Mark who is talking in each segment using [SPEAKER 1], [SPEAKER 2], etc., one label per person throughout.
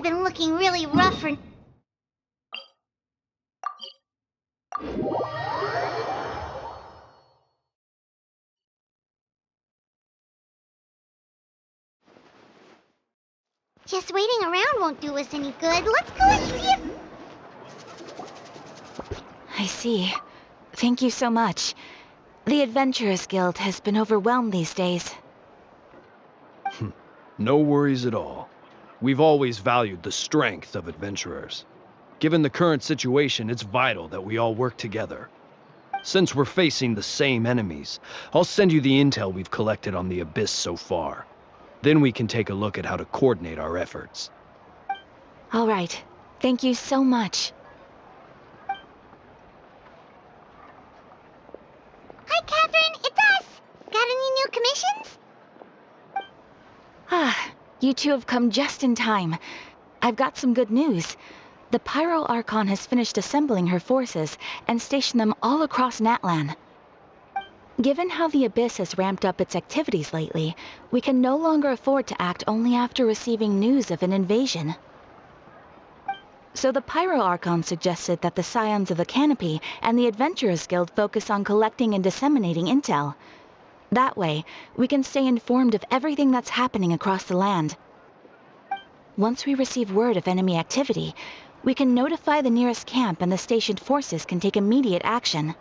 [SPEAKER 1] been looking really rough for... Just waiting around won't do us any good. Let's go and see if...
[SPEAKER 2] I see. Thank you so much. The Adventurers Guild has been overwhelmed these days.
[SPEAKER 3] No worries at all. We've always valued the strength of adventurers. Given the current situation, it's vital that we all work together. Since we're facing the same enemies, I'll send you the intel we've collected on the Abyss so far. Then we can take a look at how to coordinate our efforts.
[SPEAKER 2] All right. Thank you so much.
[SPEAKER 1] Hi, Catherine. It's us. Got any new commissions?
[SPEAKER 2] Ah, you two have come just in time. I've got some good news. The Pyro Archon has finished assembling her forces and stationed them all across Natlan. Given how the Abyss has ramped up its activities lately, we can no longer afford to act only after receiving news of an invasion. So the Pyro Archon suggested that the Scions of the Canopy and the Adventurers Guild focus on collecting and disseminating intel. That way, we can stay informed of everything that's happening across the land. Once we receive word of enemy activity, we can notify the nearest camp and the stationed forces can take immediate action.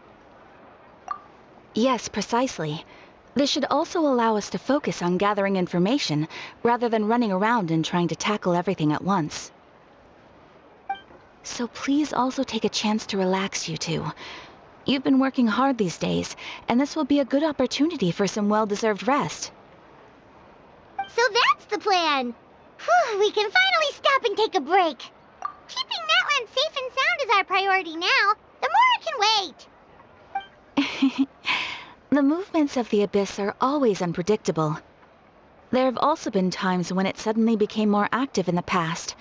[SPEAKER 2] Yes, precisely. This should also allow us to focus on gathering information, rather than running around and trying to tackle everything at once. So please also take a chance to relax, you two. You've been working hard these days, and this will be a good opportunity for some well-deserved rest.
[SPEAKER 1] So that's the plan. Whew, we can finally stop and take a break. Keeping Natlan safe and sound is our priority now. The more can wait.
[SPEAKER 2] The movements of the Abyss are always unpredictable. There have also been times when it suddenly became more active in the past.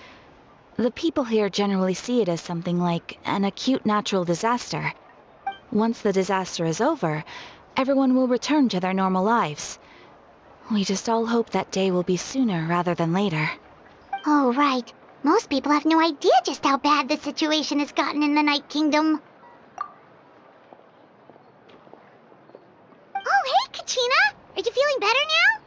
[SPEAKER 2] The people here generally see it as something like an acute natural disaster. Once the disaster is over, everyone will return to their normal lives. We just all hope that day will be sooner rather than later.
[SPEAKER 1] Oh, right. Most people have no idea just how bad the situation has gotten in the Night Kingdom. Oh, hey, Kachina! Are you feeling better now?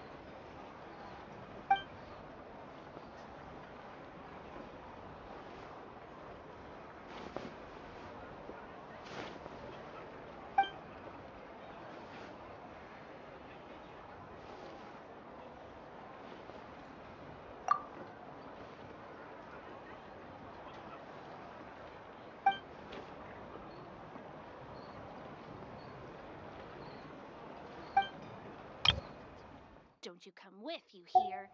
[SPEAKER 4] Don't you come with, you hear?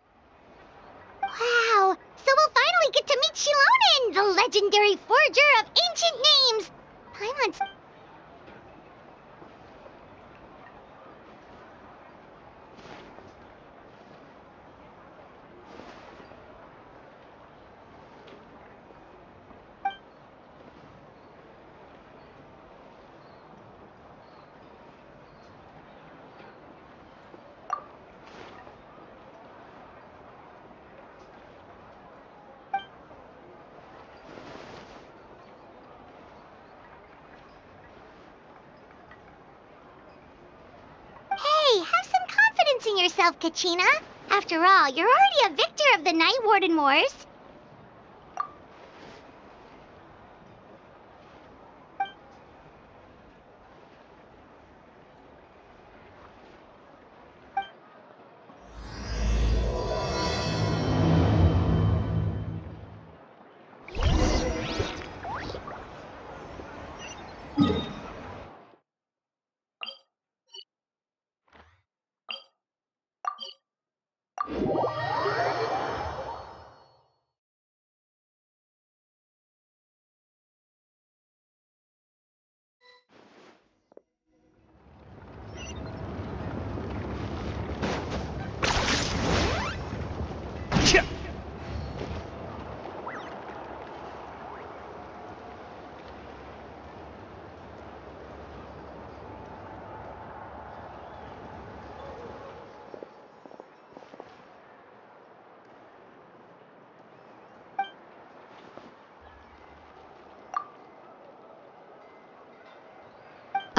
[SPEAKER 1] Wow! So we'll finally get to meet Shilonen, the legendary forger of ancient names! Paimon's... Hey, have some confidence in yourself, Kachina. After all, you're already a victor of the Night Warden Wars.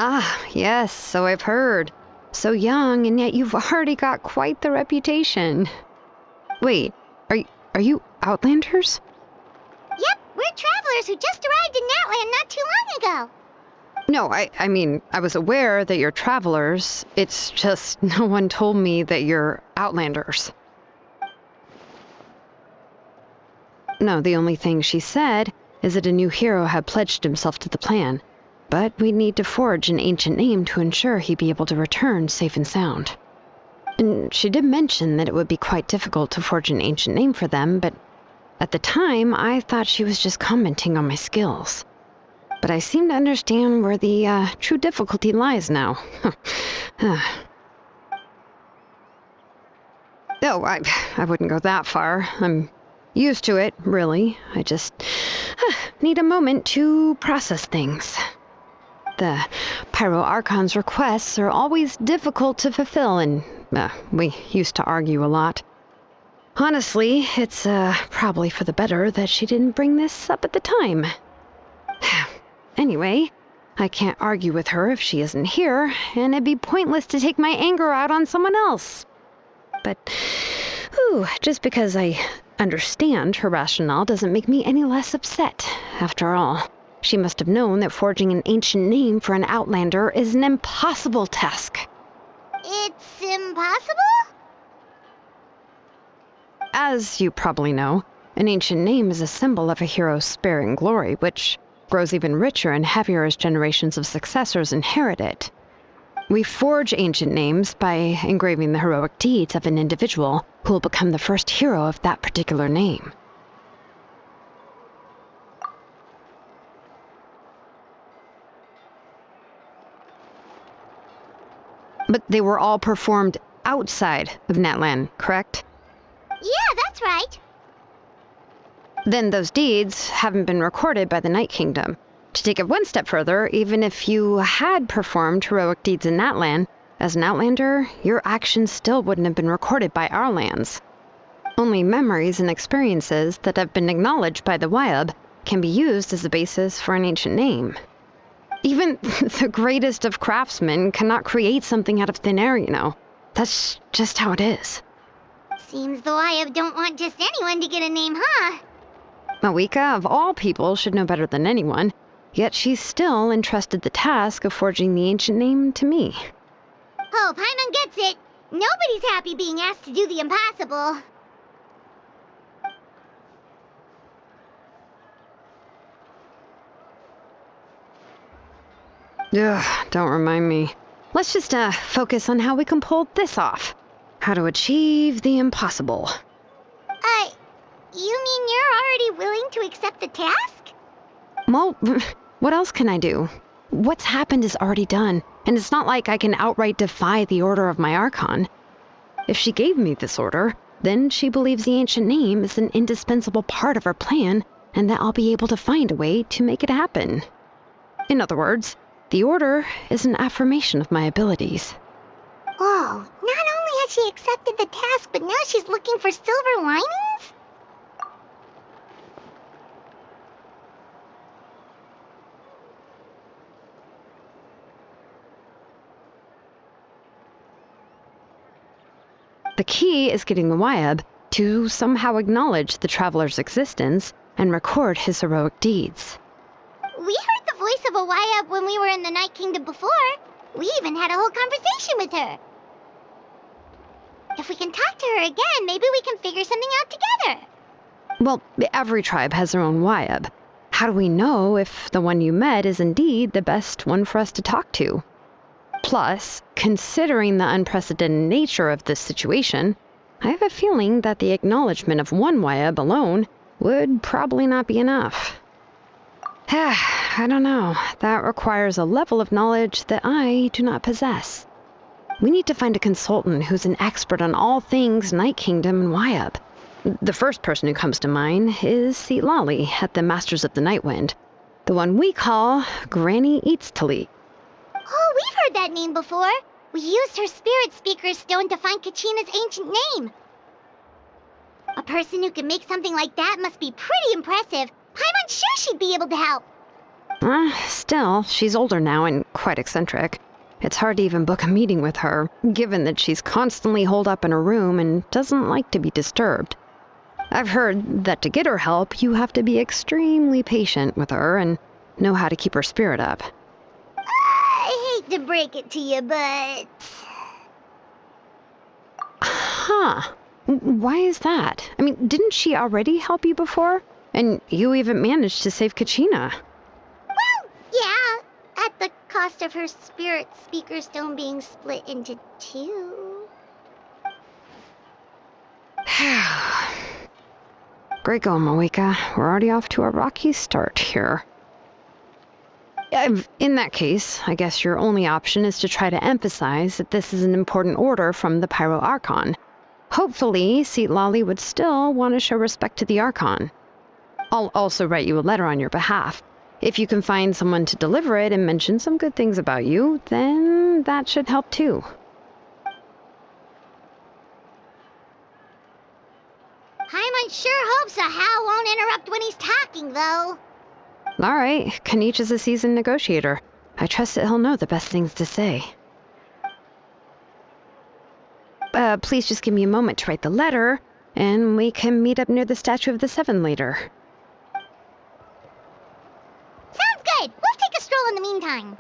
[SPEAKER 5] Ah, yes, so I've heard. So young, and yet you've already got quite the reputation. Wait, are you Outlanders?
[SPEAKER 1] Yep, we're travelers who just arrived in Natlan not too long ago.
[SPEAKER 5] No, I mean, I was aware that you're travelers. It's just no one told me that you're Outlanders. No, the only thing she said is that a new hero had pledged himself to the plan. But we'd need to forge an ancient name to ensure he'd be able to return safe and sound. And she did mention that it would be quite difficult to forge an ancient name for them, but at the time, I thought she was just commenting on my skills. But I seem to understand where the true difficulty lies now. Oh, I wouldn't go that far. I'm used to it, really. I just need a moment to process things. The Pyro Archon's requests are always difficult to fulfill, and we used to argue a lot. Honestly, it's probably for the better that she didn't bring this up at the time. Anyway, I can't argue with her if she isn't here, and it'd be pointless to take my anger out on someone else. But, just because I understand her rationale doesn't make me any less upset. After all, she must have known that forging an ancient name for an Outlander is an impossible task.
[SPEAKER 1] It's impossible?
[SPEAKER 5] As you probably know, an ancient name is a symbol of a hero's spirit and glory, which grows even richer and heavier as generations of successors inherit it. We forge ancient names by engraving the heroic deeds of an individual who will become the first hero of that particular name. But they were all performed outside of Natlan, correct?
[SPEAKER 1] Yeah, that's right.
[SPEAKER 5] Then those deeds haven't been recorded by the Night Kingdom. To take it one step further, even if you had performed heroic deeds in Natlan, as an Outlander, your actions still wouldn't have been recorded by our lands. Only memories and experiences that have been acknowledged by the Wyab can be used as a basis for an ancient name. Even the greatest of craftsmen cannot create something out of thin air, you know. That's just how it is.
[SPEAKER 1] Seems the Wyab don't want just anyone to get a name, huh?
[SPEAKER 5] Mavuika, of all people, should know better than anyone, yet she's still entrusted the task of forging the ancient name to me.
[SPEAKER 1] Oh, Paimon gets it. Nobody's happy being asked to do the impossible.
[SPEAKER 5] Ugh, don't remind me. Let's just focus on how we can pull this off. How to achieve the impossible.
[SPEAKER 1] You mean you're already willing to accept the task?
[SPEAKER 5] Well, what else can I do? What's happened is already done, and it's not like I can outright defy the order of my Archon. If she gave me this order, then she believes the ancient name is an indispensable part of her plan, and that I'll be able to find a way to make it happen. In other words, the order is an affirmation of my abilities.
[SPEAKER 1] Whoa, not only has she accepted the task, but now she's looking for silver linings?
[SPEAKER 5] The key is getting the Wyab to somehow acknowledge the traveler's existence and record his heroic deeds.
[SPEAKER 1] We heard the voice of a Wyab when we were in the Night Kingdom before. We even had a whole conversation with her. If we can talk to her again, maybe we can figure something out together.
[SPEAKER 5] Well, every tribe has their own Wyab. How do we know if the one you met is indeed the best one for us to talk to? Plus, considering the unprecedented nature of this situation, I have a feeling that the acknowledgement of one Wyab alone would probably not be enough. I don't know. That requires a level of knowledge that I do not possess. We need to find a consultant who's an expert on all things Night Kingdom and Wyab. The first person who comes to mind is Lali at the Masters of the Nightwind, the one we call Granny Eatstali.
[SPEAKER 1] Oh, we've heard that name before. We used her spirit speaker stone to find Kachina's ancient name. A person who can make something like that must be pretty impressive. Paimon's sure she'd be able to help.
[SPEAKER 5] Still, she's older now and quite eccentric. It's hard to even book a meeting with her, given that she's constantly holed up in her room and doesn't like to be disturbed. I've heard that to get her help, you have to be extremely patient with her and know how to keep her spirit up.
[SPEAKER 1] I hate to break it to you, but...
[SPEAKER 5] Huh. Why is that? I mean, didn't she already help you before? And you even managed to save Kachina.
[SPEAKER 1] Well, yeah, at the cost of her spirit speaker stone being split into two.
[SPEAKER 5] Great going, mavuika. We're already off to a rocky start here. In that case, I guess your only option is to try to emphasize that this is an important order from the Pyro Archon. Hopefully, Seatlali would still want to show respect to the Archon. I'll also write you a letter on your behalf. If you can find someone to deliver it and mention some good things about you, then that should help too.
[SPEAKER 1] Paimon sure hopes a Hal won't interrupt when he's talking, though.
[SPEAKER 5] All right, Kanich is a seasoned negotiator. I trust that he'll know the best things to say. Please just give me a moment to write the letter, and we can meet up near the Statue of the Seven later.
[SPEAKER 1] Sounds good. We'll take a stroll in the meantime.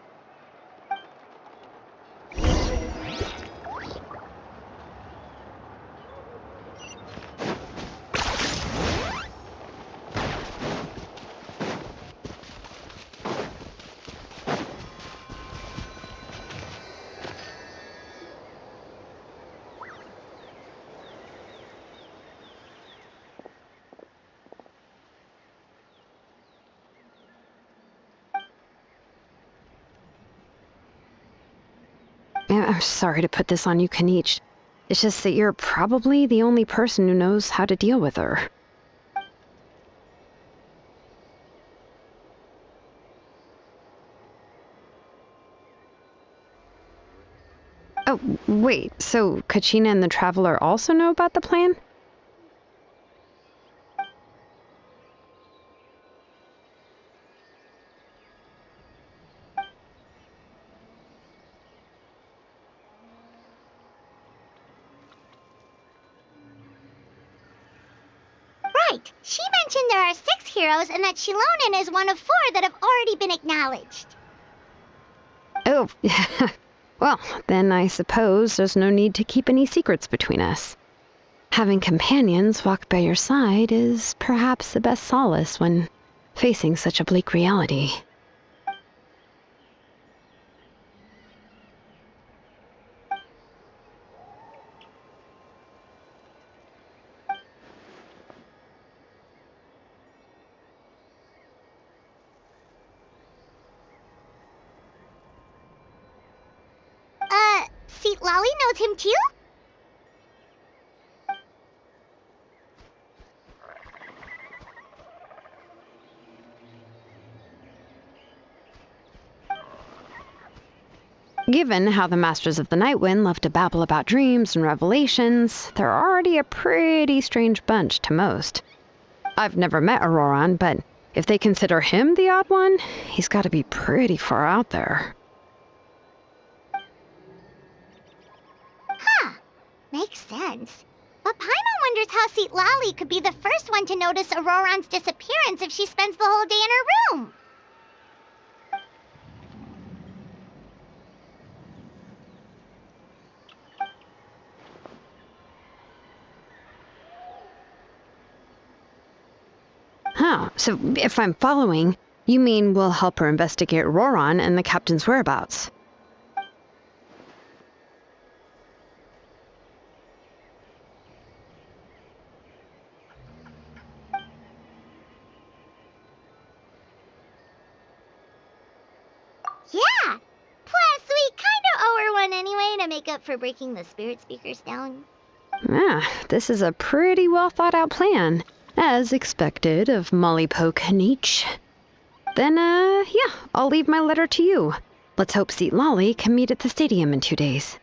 [SPEAKER 5] I'm sorry to put this on you, Kanich. It's just that you're probably the only person who knows how to deal with her. Oh, wait, so Kachina and the Traveler also know about the plan?
[SPEAKER 1] Right. She mentioned there are 6 heroes and that Shilonen is one of 4 that have already been acknowledged.
[SPEAKER 5] Oh, well, then I suppose there's no need to keep any secrets between us. Having companions walk by your side is perhaps the best solace when facing such a bleak reality.
[SPEAKER 1] Seatlali knows him too?
[SPEAKER 5] Given how the Masters of the Nightwind love to babble about dreams and revelations, they're already a pretty strange bunch to most. I've never met Auroran, but if they consider him the odd one, he's got to be pretty far out there.
[SPEAKER 1] Huh. Makes sense. But Paimon wonders how Seatlali could be the first one to notice Auroran's disappearance if she spends the whole day in her room.
[SPEAKER 5] Huh, so if I'm following, you mean we'll help her investigate Auroran and the captain's whereabouts?
[SPEAKER 1] Yeah. Plus, we kinda owe her one anyway to make up for breaking the spirit speakers down.
[SPEAKER 5] Ah, this is a pretty well thought out plan, as expected of Mollypo Kanich. Then, yeah, I'll leave my letter to you. Let's hope Seatlali can meet at the stadium in 2 days.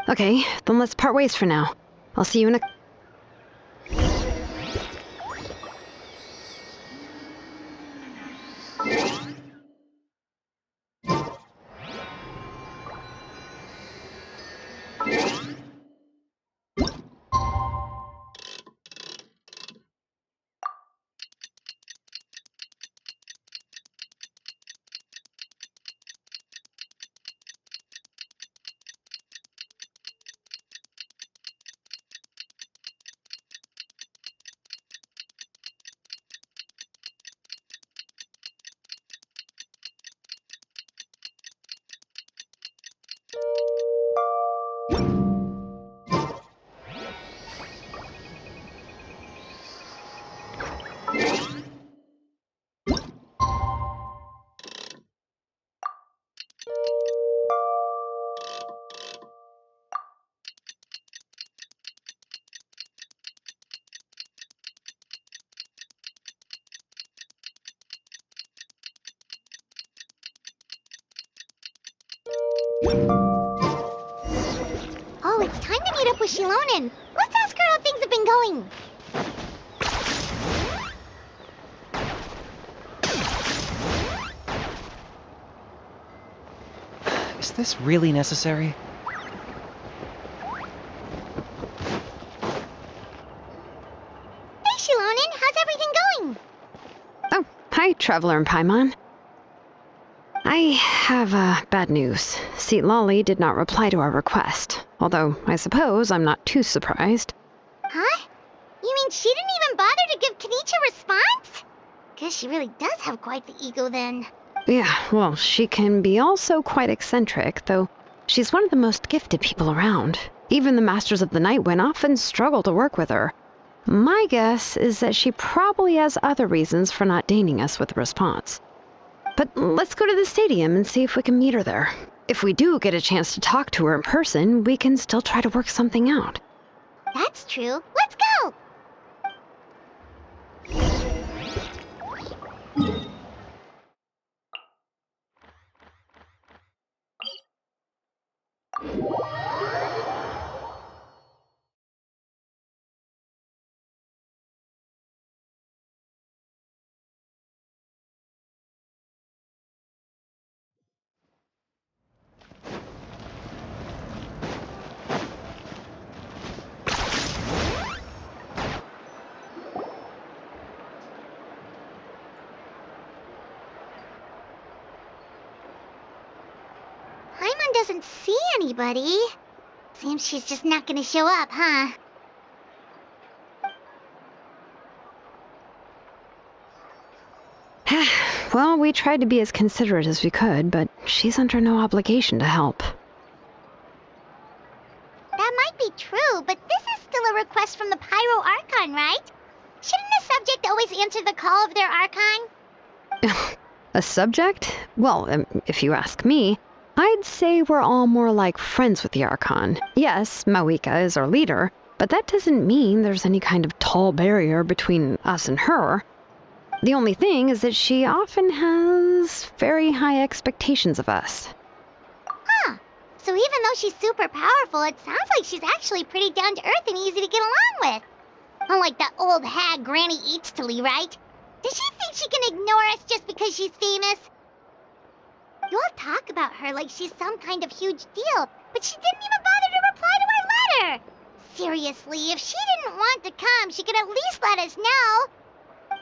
[SPEAKER 5] Okay, then let's part ways for now. I'll see you in a...
[SPEAKER 1] It's time to meet up with Shilonen. Let's ask her how things have been going.
[SPEAKER 6] Is this really necessary?
[SPEAKER 1] Hey, Shilonen, how's everything going?
[SPEAKER 5] Oh, hi, Traveler and Paimon. I have bad news. Lolly did not reply to our request, although I suppose I'm not too surprised.
[SPEAKER 1] Huh? You mean she didn't even bother to give Kenichi a response? Guess she really does have quite the ego then.
[SPEAKER 5] Yeah, well, she can be also quite eccentric, though she's one of the most gifted people around. Even the Masters of the Nightwind often struggle to work with her. My guess is that she probably has other reasons for not deigning us with a response. But let's go to the stadium and see if we can meet her there. If we do get a chance to talk to her in person, we can still try to work something out.
[SPEAKER 1] That's true. Let's go! Paimon doesn't see anybody. Seems she's just not gonna show up, huh?
[SPEAKER 5] Well, we tried to be as considerate as we could, but she's under no obligation to help.
[SPEAKER 1] That might be true, but this is still a request from the Pyro Archon, right? Shouldn't a subject always answer the call of their Archon?
[SPEAKER 5] A subject? Well, if you ask me, I'd say we're all more like friends with the Archon. Yes, Mavuika is our leader, but that doesn't mean there's any kind of tall barrier between us and her. The only thing is that she often has very high expectations of us.
[SPEAKER 1] Huh. So even though she's super powerful, it sounds like she's actually pretty down to earth and easy to get along with. Unlike that old hag Granny Eatstily, right? Does she think she can ignore us just because she's famous? You all talk about her like she's some kind of huge deal, but she didn't even bother to reply to our letter. Seriously, if she didn't want to come, she could at least let us know.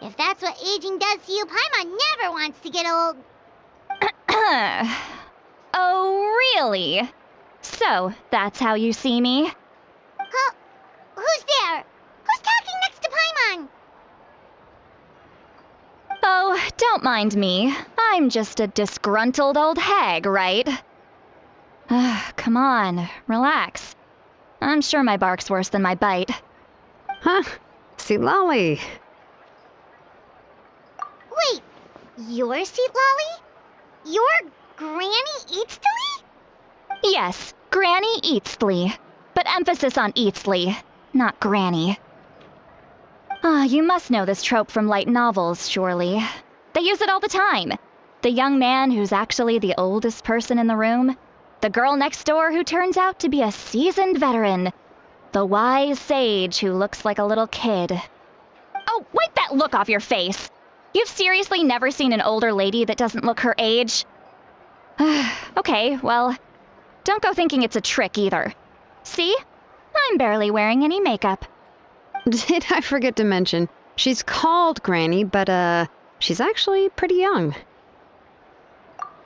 [SPEAKER 1] If that's what aging does to you, Paimon never wants to get old.
[SPEAKER 2] Oh, really? So, that's how you see me?
[SPEAKER 1] Huh? Who's there? Who's talking next to Paimon?
[SPEAKER 2] Oh, don't mind me. I'm just a disgruntled old hag, right? Come on, relax. I'm sure my bark's worse than my bite.
[SPEAKER 5] Huh? Lolly.
[SPEAKER 1] Wait, you're Seat Lolly? You're Granny Eatstily?
[SPEAKER 2] Yes, Granny Eatstly. But emphasis on Eatstly, not Granny. You must know this trope from light novels, surely. They use it all the time. The young man who's actually the oldest person in the room. The girl next door who turns out to be a seasoned veteran. The wise sage who looks like a little kid. Oh, wipe that look off your face! You've seriously never seen an older lady that doesn't look her age? Okay, well, don't go thinking it's a trick either. See? I'm barely wearing any makeup.
[SPEAKER 5] Did I forget to mention, she's called Granny, but she's actually pretty young.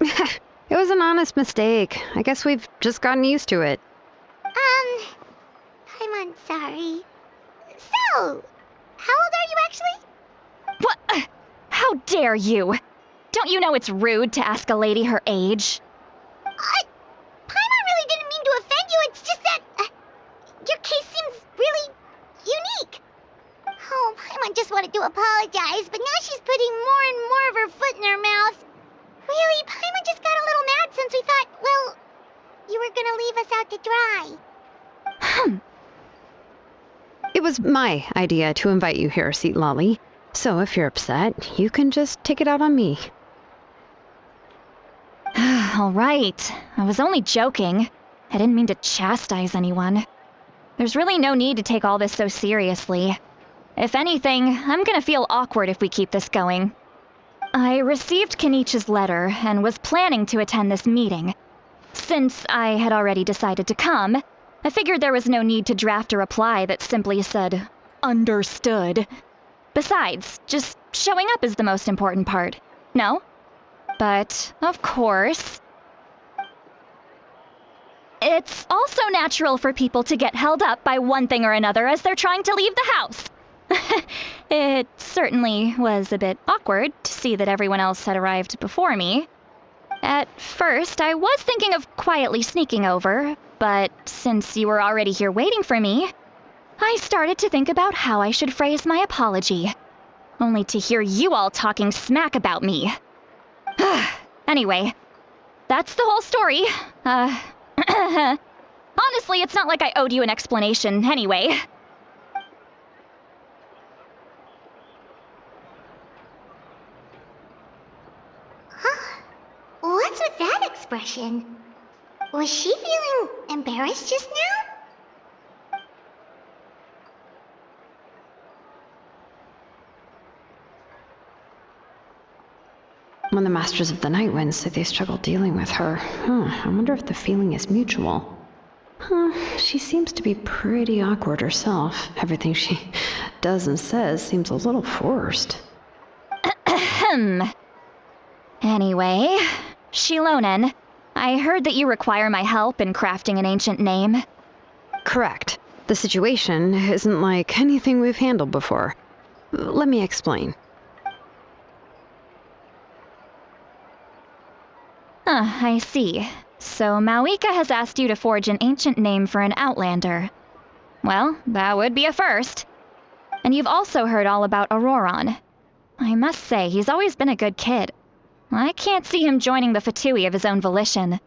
[SPEAKER 5] It was an honest mistake. I guess we've just gotten used to it.
[SPEAKER 1] I'm sorry. So, how old are you actually?
[SPEAKER 2] What? How dare you? Don't you know it's rude to ask a lady her age?
[SPEAKER 1] Paimon really didn't mean to offend you. It's just that your case seems really unique. Oh, Paimon just wanted to apologize, but now she's putting more and more of her foot in her mouth. Really, Paimon just got a little mad since we thought, well, you were gonna leave us out to dry.
[SPEAKER 5] It was my idea to invite you here, Seat Lolly. So if you're upset, you can just take it out on me.
[SPEAKER 2] All right. I was only joking. I didn't mean to chastise anyone.
[SPEAKER 7] There's really no need to take all this so seriously. If anything, I'm gonna feel awkward if we keep this going. I received Kenichi's letter and was planning to attend this meeting. Since I had already decided to come, I figured there was no need to draft a reply that simply said, "Understood." Besides, just showing up is the most important part, no? But, of course, it's also natural for people to get held up by one thing or another as they're trying to leave the house. It certainly was a bit awkward to see that everyone else had arrived before me. At first, I was thinking of quietly sneaking over, but since you were already here waiting for me, I started to think about how I should phrase my apology, only to hear you all talking smack about me. Anyway, that's the whole story. Honestly, it's not like I owed you an explanation anyway.
[SPEAKER 1] What's with that expression? Was she feeling embarrassed just now?
[SPEAKER 5] When the Masters of the Night Winds say they struggle dealing with her, I wonder if the feeling is mutual. She seems to be pretty awkward herself. Everything she does and says seems a little forced.
[SPEAKER 7] Anyway, Shilonen, I heard that you require my help in crafting an ancient name.
[SPEAKER 5] Correct. The situation isn't like anything we've handled before. Let me explain.
[SPEAKER 7] I see. So Mavuika has asked you to forge an ancient name for an outlander. Well, that would be a first. And you've also heard all about Auroron. I must say, he's always been a good kid. I can't see him joining the Fatui of his own volition.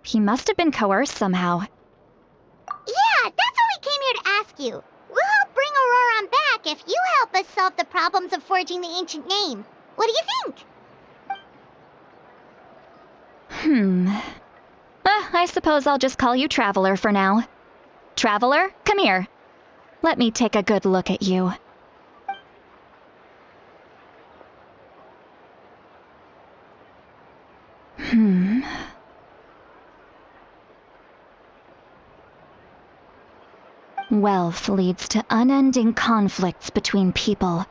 [SPEAKER 7] He must have been coerced somehow.
[SPEAKER 1] Yeah, that's what we came here to ask you. We'll help bring Auroron back if you help us solve the problems of forging the ancient name. What do you think?
[SPEAKER 7] I suppose I'll just call you Traveler for now. Traveler, come here. Let me take a good look at you. Wealth leads to unending conflicts between people.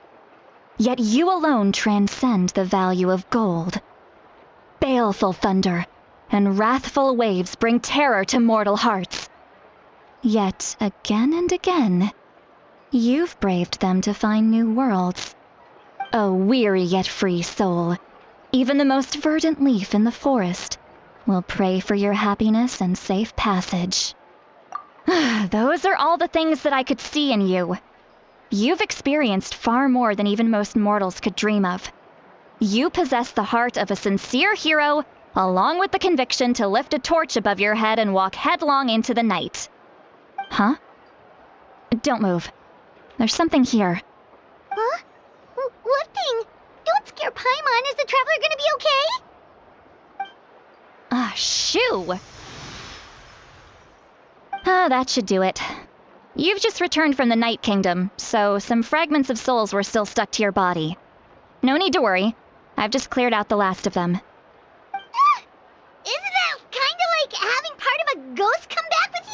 [SPEAKER 7] Yet you alone transcend the value of gold. Baleful thunder and wrathful waves bring terror to mortal hearts. Yet again and again, you've braved them to find new worlds. O weary yet free soul, even the most verdant leaf in the forest will pray for your happiness and safe passage. Those are all the things that I could see in you. You've experienced far more than even most mortals could dream of. You possess the heart of a sincere hero, along with the conviction to lift a torch above your head and walk headlong into the night. Huh? Don't move. There's something here.
[SPEAKER 1] Huh? What thing? Don't scare Paimon. Is the Traveler gonna be okay?
[SPEAKER 7] Shoo! That should do it. You've just returned from the Night Kingdom, so some fragments of souls were still stuck to your body. No need to worry. I've just cleared out the last of them.
[SPEAKER 1] Isn't that kinda like having part of a ghost come back with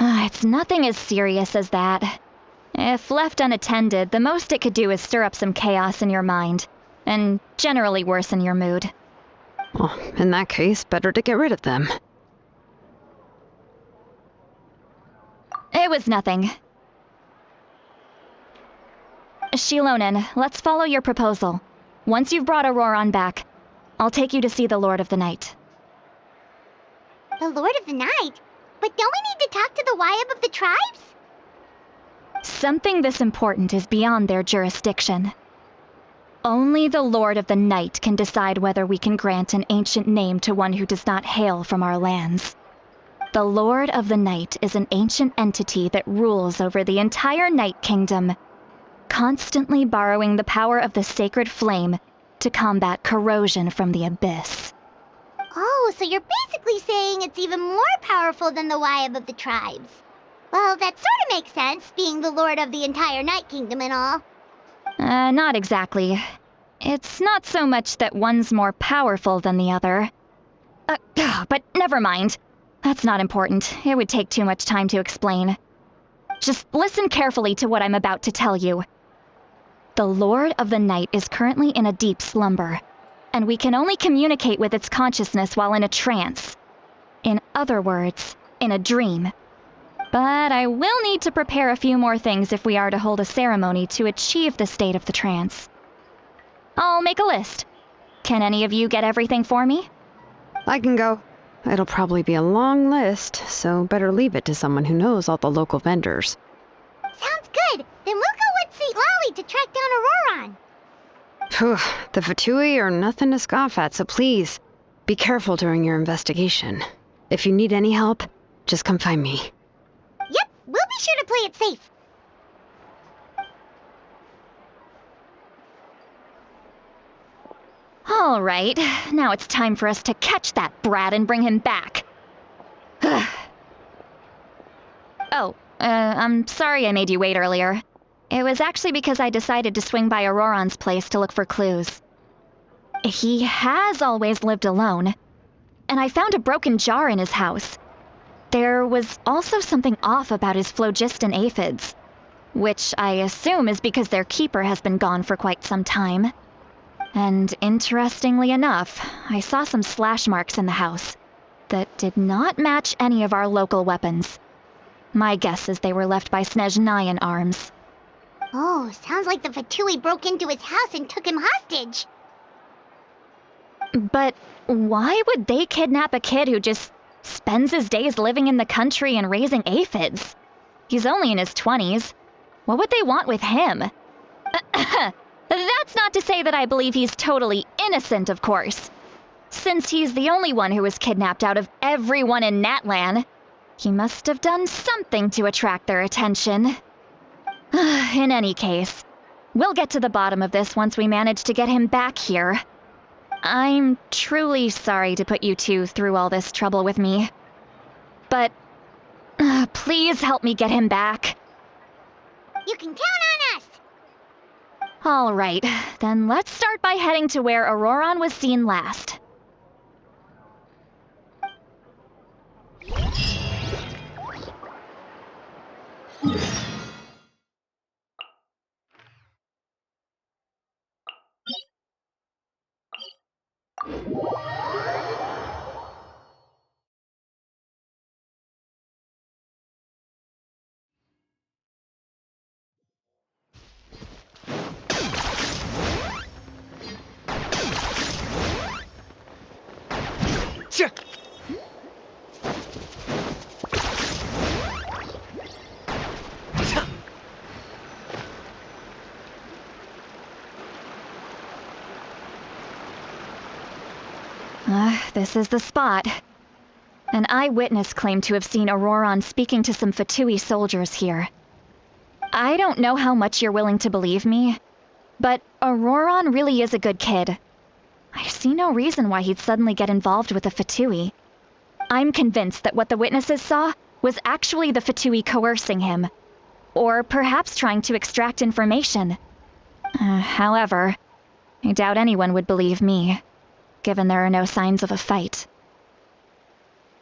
[SPEAKER 1] you?
[SPEAKER 7] It's nothing as serious as that. If left unattended, the most it could do is stir up some chaos in your mind, and generally worsen your mood.
[SPEAKER 5] Well, in that case, better to get rid of them.
[SPEAKER 7] It was nothing. Shilonen, let's follow your proposal. Once you've brought Auroron back, I'll take you to see the Lord of the Night.
[SPEAKER 1] The Lord of the Night? But don't we need to talk to the Wyab of the tribes?
[SPEAKER 7] Something this important is beyond their jurisdiction. Only the Lord of the Night can decide whether we can grant an ancient name to one who does not hail from our lands. The Lord of the Night is an ancient entity that rules over the entire Night Kingdom, constantly borrowing the power of the sacred flame to combat corrosion from the abyss.
[SPEAKER 1] Oh, so you're basically saying it's even more powerful than the Wyab of the tribes. Well, that sort of makes sense, being the lord of the entire Night Kingdom and all.
[SPEAKER 7] Not exactly. It's not so much that one's more powerful than the other. But never mind. That's not important. It would take too much time to explain. Just listen carefully to what I'm about to tell you. The Lord of the Night is currently in a deep slumber, and we can only communicate with its consciousness while in a trance. In other words, in a dream. But I will need to prepare a few more things if we are to hold a ceremony to achieve the state of the trance. I'll make a list. Can any of you get everything for me?
[SPEAKER 5] I can go. It'll probably be a long list, so better leave it to someone who knows all the local vendors.
[SPEAKER 1] Sounds good. Then we'll go with St. Lolly to track down Auroron.
[SPEAKER 5] Phew, the Fatui are nothing to scoff at, so please, be careful during your investigation. If you need any help, just come find me.
[SPEAKER 1] Yep, we'll be sure to play it safe.
[SPEAKER 7] All right, now it's time for us to catch that brat and bring him back. I'm sorry I made you wait earlier. It was actually because I decided to swing by Auroron's place to look for clues. He has always lived alone, and I found a broken jar in his house. There was also something off about his phlogiston aphids, which I assume is because their keeper has been gone for quite some time. And interestingly enough, I saw some slash marks in the house that did not match any of our local weapons. My guess is they were left by Snezhnayan arms.
[SPEAKER 1] Oh, sounds like the Fatui broke into his house and took him hostage.
[SPEAKER 7] But why would they kidnap a kid who just spends his days living in the country and raising aphids? He's only in his 20s. What would they want with him? That's not to say that I believe he's totally innocent, of course. Since he's the only one who was kidnapped out of everyone in Natlan, he must have done something to attract their attention. In any case, we'll get to the bottom of this once we manage to get him back here. I'm truly sorry to put you two through all this trouble with me. But please help me get him back.
[SPEAKER 1] You can count on us!
[SPEAKER 7] All right, then let's start by heading to where Auroron was seen last. This is the spot. An eyewitness claimed to have seen Auroron speaking to some Fatui soldiers here. I don't know how much you're willing to believe me, but Auroron really is a good kid. I see no reason why he'd suddenly get involved with the Fatui. I'm convinced that what the witnesses saw was actually the Fatui coercing him, or perhaps trying to extract information. However, I doubt anyone would believe me, given there are no signs of a fight.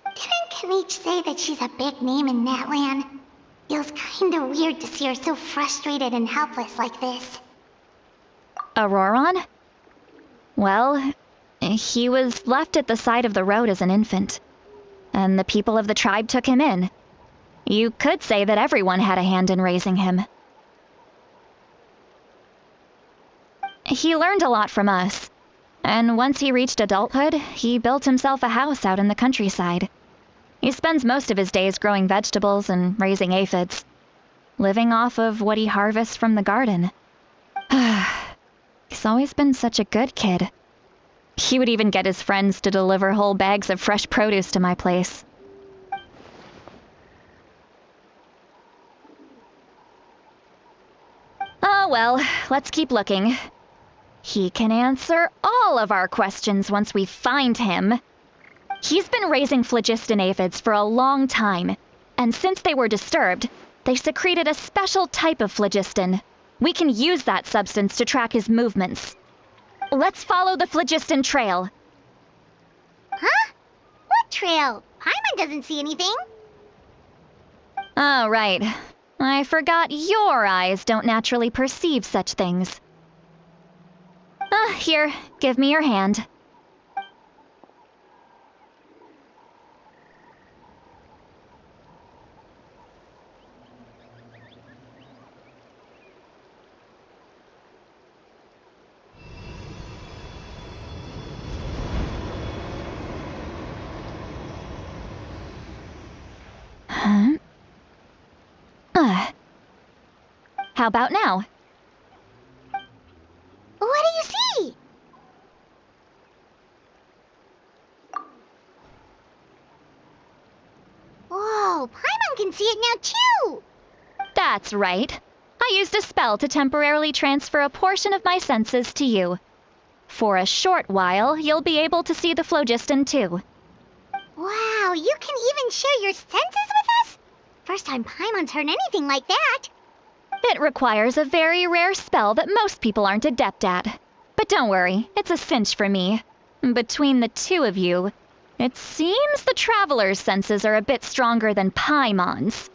[SPEAKER 1] Didn't Kanich say that she's a big name in Natlan? Feels kinda weird to see her so frustrated and helpless like this.
[SPEAKER 7] Auroron? Well, he was left at the side of the road as an infant, and the people of the tribe took him in. You could say that everyone had a hand in raising him. He learned a lot from us, and once he reached adulthood, he built himself a house out in the countryside. He spends most of his days growing vegetables and raising aphids, living off of what he harvests from the garden. He's always been such a good kid. He would even get his friends to deliver whole bags of fresh produce to my place. Oh well, let's keep looking. He can answer all of our questions once we find him. He's been raising phlogiston aphids for a long time, And since they were disturbed, they secreted a special type of phlogiston. We can use that substance to track his movements. Let's follow the phlogiston trail.
[SPEAKER 1] Huh? What trail? Paimon doesn't see anything.
[SPEAKER 7] Oh, right. I forgot your eyes don't naturally perceive such things. Here, give me your hand. Huh? How about now?
[SPEAKER 1] What do you see? Whoa, Paimon can see it now too!
[SPEAKER 7] That's right. I used a spell to temporarily transfer a portion of my senses to you. For a short while, you'll be able to see the phlogiston too.
[SPEAKER 1] Wow, you can even share your senses with us? First time Paimon's heard anything like that.
[SPEAKER 7] It requires a very rare spell that most people aren't adept at. But don't worry, it's a cinch for me. Between the two of you, it seems the Traveler's senses are a bit stronger than Paimon's.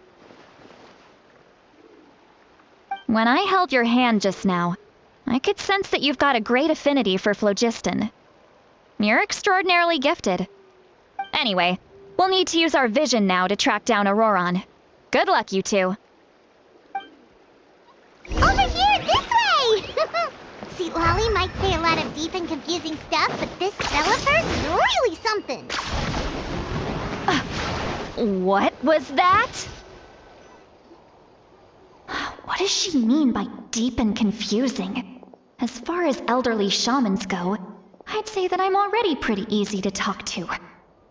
[SPEAKER 7] When I held your hand just now, I could sense that you've got a great affinity for phlogiston. You're extraordinarily gifted. Anyway, we'll need to use our vision now to track down Auroron. Good luck, you two.
[SPEAKER 1] Over here, this way! See, Lolly might say a lot of deep and confusing stuff, but this spell of hers is really something.
[SPEAKER 7] What was that? What does she mean by deep and confusing? As far as elderly shamans go, I'd say that I'm already pretty easy to talk to.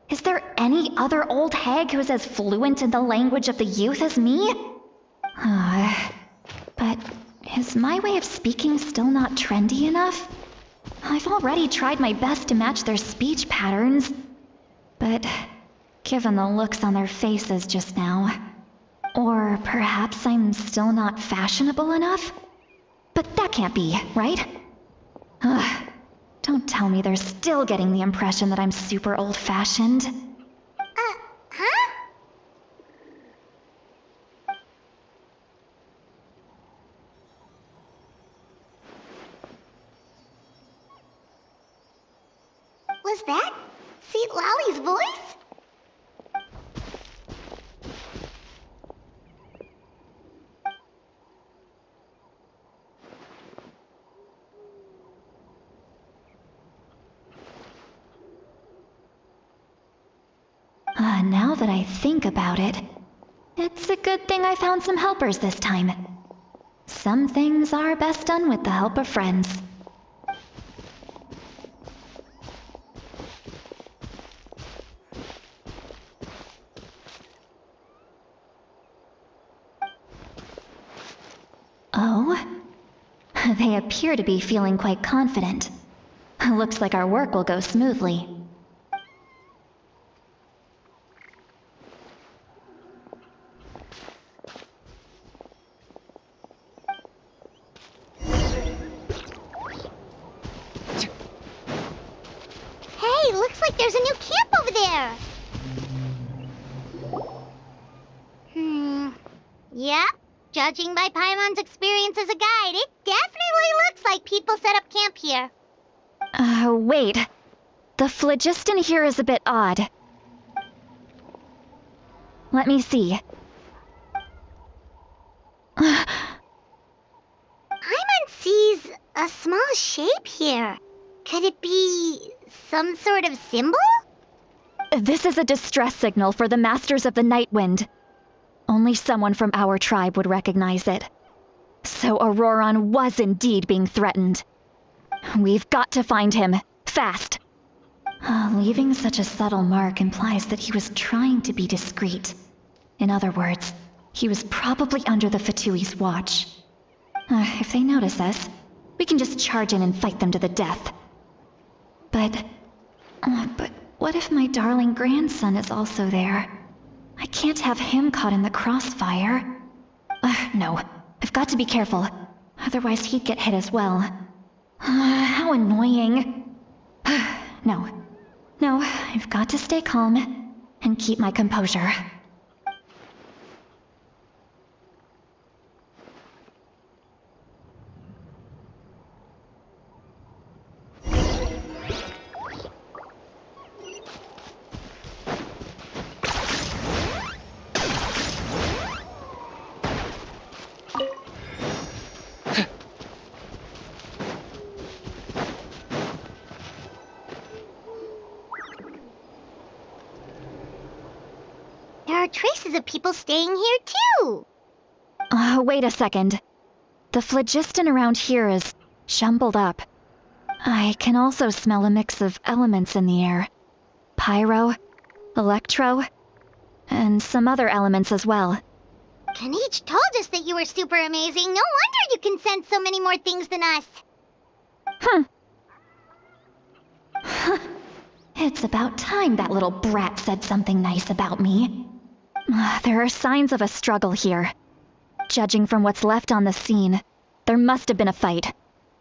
[SPEAKER 7] Is there any other old hag who's as fluent in the language of the youth as me? But is my way of speaking still not trendy enough? I've already tried my best to match their speech patterns. But given the looks on their faces just now, or perhaps I'm still not fashionable enough? But that can't be, right? Don't tell me they're still getting the impression that I'm super old-fashioned.
[SPEAKER 1] Huh? Was that Seat Lolly's voice?
[SPEAKER 7] Now that I think about it, it's a good thing I found some helpers this time. Some things are best done with the help of friends. Oh? They appear to be feeling quite confident. Looks like our work will go smoothly.
[SPEAKER 1] Hey, looks like there's a new camp over there. Yep. Judging by Paimon's experience as a guide, it definitely looks like people set up camp here.
[SPEAKER 7] Wait. The phlogiston here is a bit odd. Let me see.
[SPEAKER 1] Paimon sees a small shape here. Could it be some sort of symbol?
[SPEAKER 7] This is a distress signal for the Masters of the Night Wind. Only someone from our tribe would recognize it. So Auroron was indeed being threatened. We've got to find him. Fast. Leaving such a subtle mark implies that he was trying to be discreet. In other words, he was probably under the Fatui's watch. If they notice us, we can just charge in and fight them to the death. But what if my darling grandson is also there? I I can't have him caught in the crossfire. No, I've got to be careful. Otherwise he'd get hit as well. How annoying. No. No, I've got to stay calm and keep my composure.
[SPEAKER 1] There are traces of people staying here too.
[SPEAKER 7] Wait a second. The phlogiston around here is jumbled up. I can also smell a mix of elements in the air. Pyro, electro, and some other elements as well.
[SPEAKER 1] Kanich told us that you were super amazing. No wonder you can sense so many more things than us.
[SPEAKER 7] It's about time that little brat said something nice about me. There are signs of a struggle here. Judging from what's left on the scene, there must have been a fight.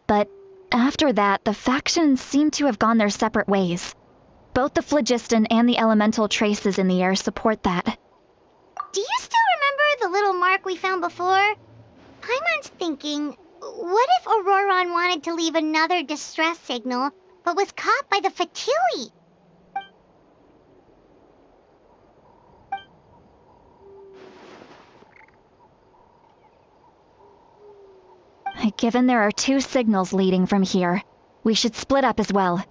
[SPEAKER 7] But after that, the factions seem to have gone their separate ways. Both the phlogiston and the elemental traces in the air support that.
[SPEAKER 1] Do you still remember the little mark we found before? Paimon's thinking, what if Auroron wanted to leave another distress signal, but was caught by the Fatui?
[SPEAKER 7] Given there are 2 signals leading from here, we should split up as well.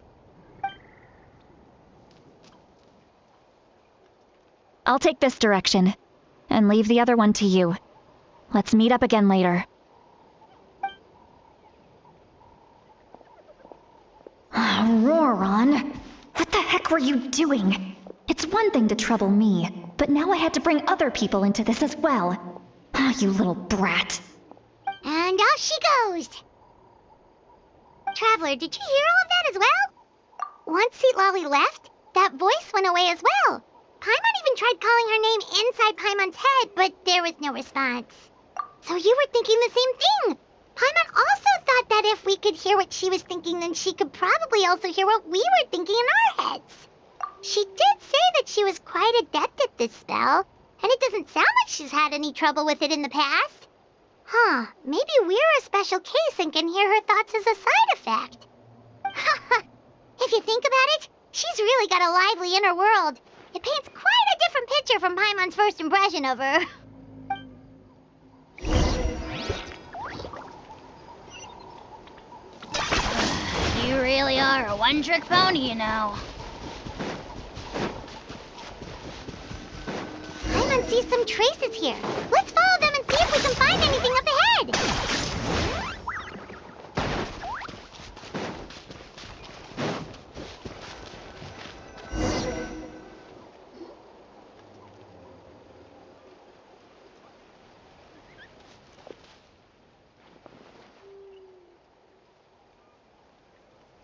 [SPEAKER 7] I'll take this direction, and leave the other one to you. Let's meet up again later. Auroron, what the heck were you doing? It's one thing to trouble me, but now I had to bring other people into this as well. You little brat.
[SPEAKER 1] And off she goes. Traveler, did you hear all of that as well? Once Seatlolly left, that voice went away as well. Paimon even tried calling her name inside Paimon's head, but there was no response. So you were thinking the same thing. Paimon also thought that if we could hear what she was thinking, then she could probably also hear what we were thinking in our heads. She did say that she was quite adept at this spell, and it doesn't sound like she's had any trouble with it in the past. Huh, maybe we're a special case and can hear her thoughts as a side effect. If you think about it, she's really got a lively inner world. It paints quite a different picture from Paimon's first impression of her.
[SPEAKER 4] You really are a one-trick pony, you know.
[SPEAKER 1] Paimon sees some traces here. Let's follow them and see if we can find anything up ahead.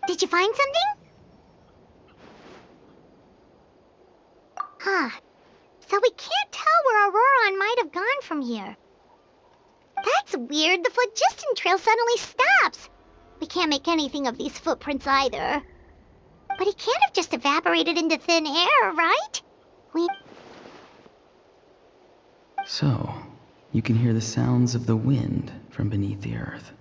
[SPEAKER 1] Did you find something? Huh. So we can't tell where Auroron might have gone from here. That's weird. The phlogiston trail suddenly stops. We can't make anything of these footprints either. But he can't have just evaporated into thin air, right?
[SPEAKER 8] So, you can hear the sounds of the wind from beneath the earth.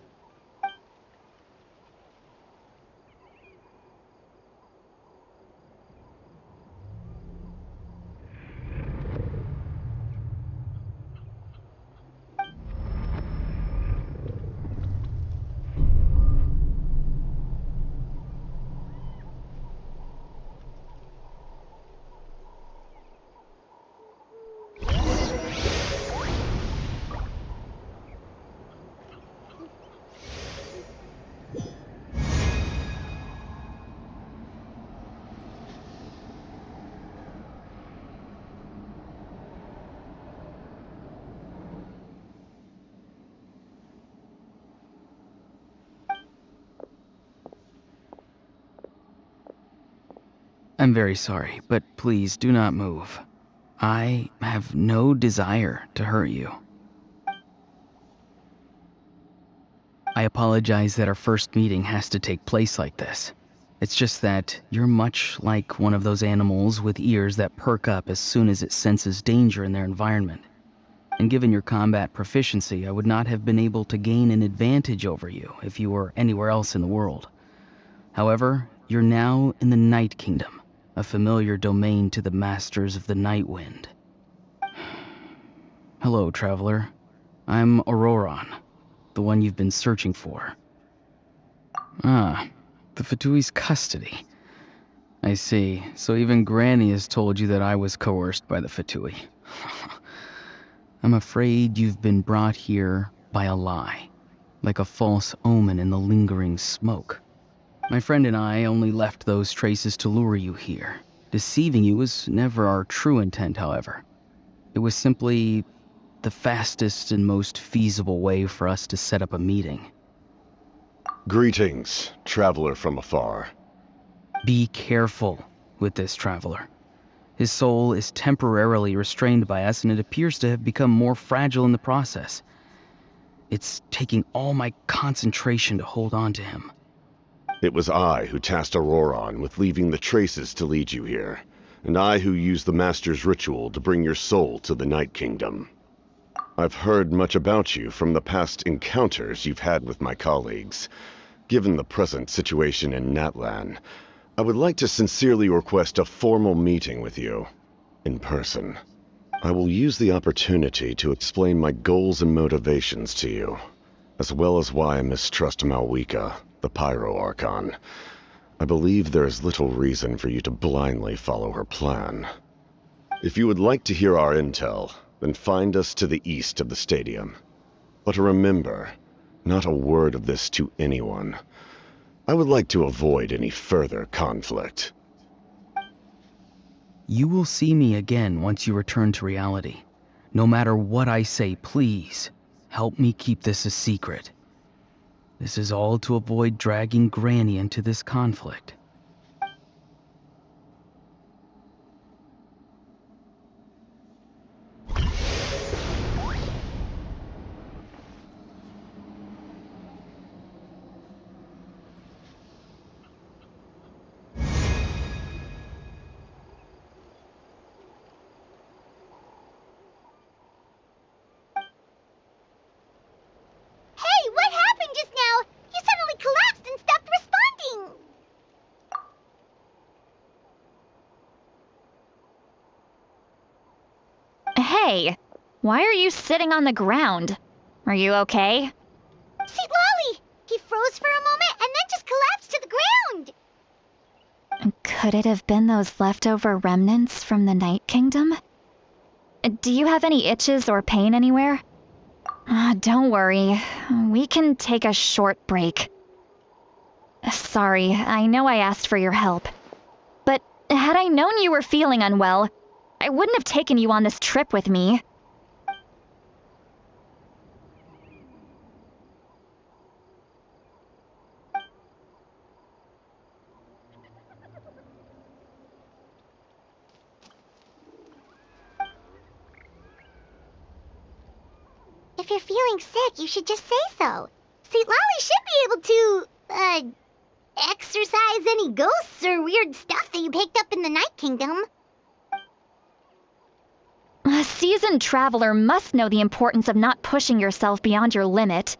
[SPEAKER 8] I'm very sorry, but please do not move. I have no desire to hurt you. I apologize that our first meeting has to take place like this. It's just that you're much like one of those animals with ears that perk up as soon as it senses danger in their environment. And given your combat proficiency, I would not have been able to gain an advantage over you if you were anywhere else in the world. However, you're now in the Night Kingdom, a familiar domain to the masters of the Night Wind. Hello, traveler. I'm Auroron, the one you've been searching for. Ah, the Fatui's custody. I see. So even Granny has told you that I was coerced by the Fatui. I'm afraid you've been brought here by a lie, like a false omen in the lingering smoke. My friend and I only left those traces to lure you here. Deceiving you was never our true intent, however. It was simply the fastest and most feasible way for us to set up a meeting.
[SPEAKER 9] Greetings, traveler from afar.
[SPEAKER 8] Be careful with this traveler. His soul is temporarily restrained by us, and it appears to have become more fragile in the process. It's taking all my concentration to hold on to him.
[SPEAKER 9] It was I who tasked Auroron with leaving the traces to lead you here, and I who used the Master's ritual to bring your soul to the Night Kingdom. I've heard much about you from the past encounters you've had with my colleagues. Given the present situation in Natlan, I would like to sincerely request a formal meeting with you, in person. I will use the opportunity to explain my goals and motivations to you, as well as why I mistrust mavuika, the Pyro Archon. I believe there is little reason for you to blindly follow her plan. If you would like to hear our intel, then find us to the east of the stadium. But remember, not a word of this to anyone. I would like to avoid any further conflict.
[SPEAKER 8] You will see me again once you return to reality. No matter what I say, please, help me keep this a secret. This is all to avoid dragging Granny into this conflict.
[SPEAKER 1] Hey, what happened just now? You suddenly collapsed and stopped responding.
[SPEAKER 7] Hey, why are you sitting on the ground? Are you okay?
[SPEAKER 1] See, Lolly! He froze for a moment and then just collapsed to the ground!
[SPEAKER 7] Could it have been those leftover remnants from the Night Kingdom? Do you have any itches or pain anywhere? Don't worry, we can take a short break. Sorry, I know I asked for your help. But had I known you were feeling unwell, I wouldn't have taken you on this trip with me.
[SPEAKER 1] If you're feeling sick, you should just say so. See, Lolly should be able to, exorcise any ghosts or weird stuff that you picked up in the Night Kingdom.
[SPEAKER 7] A seasoned traveler must know the importance of not pushing yourself beyond your limit.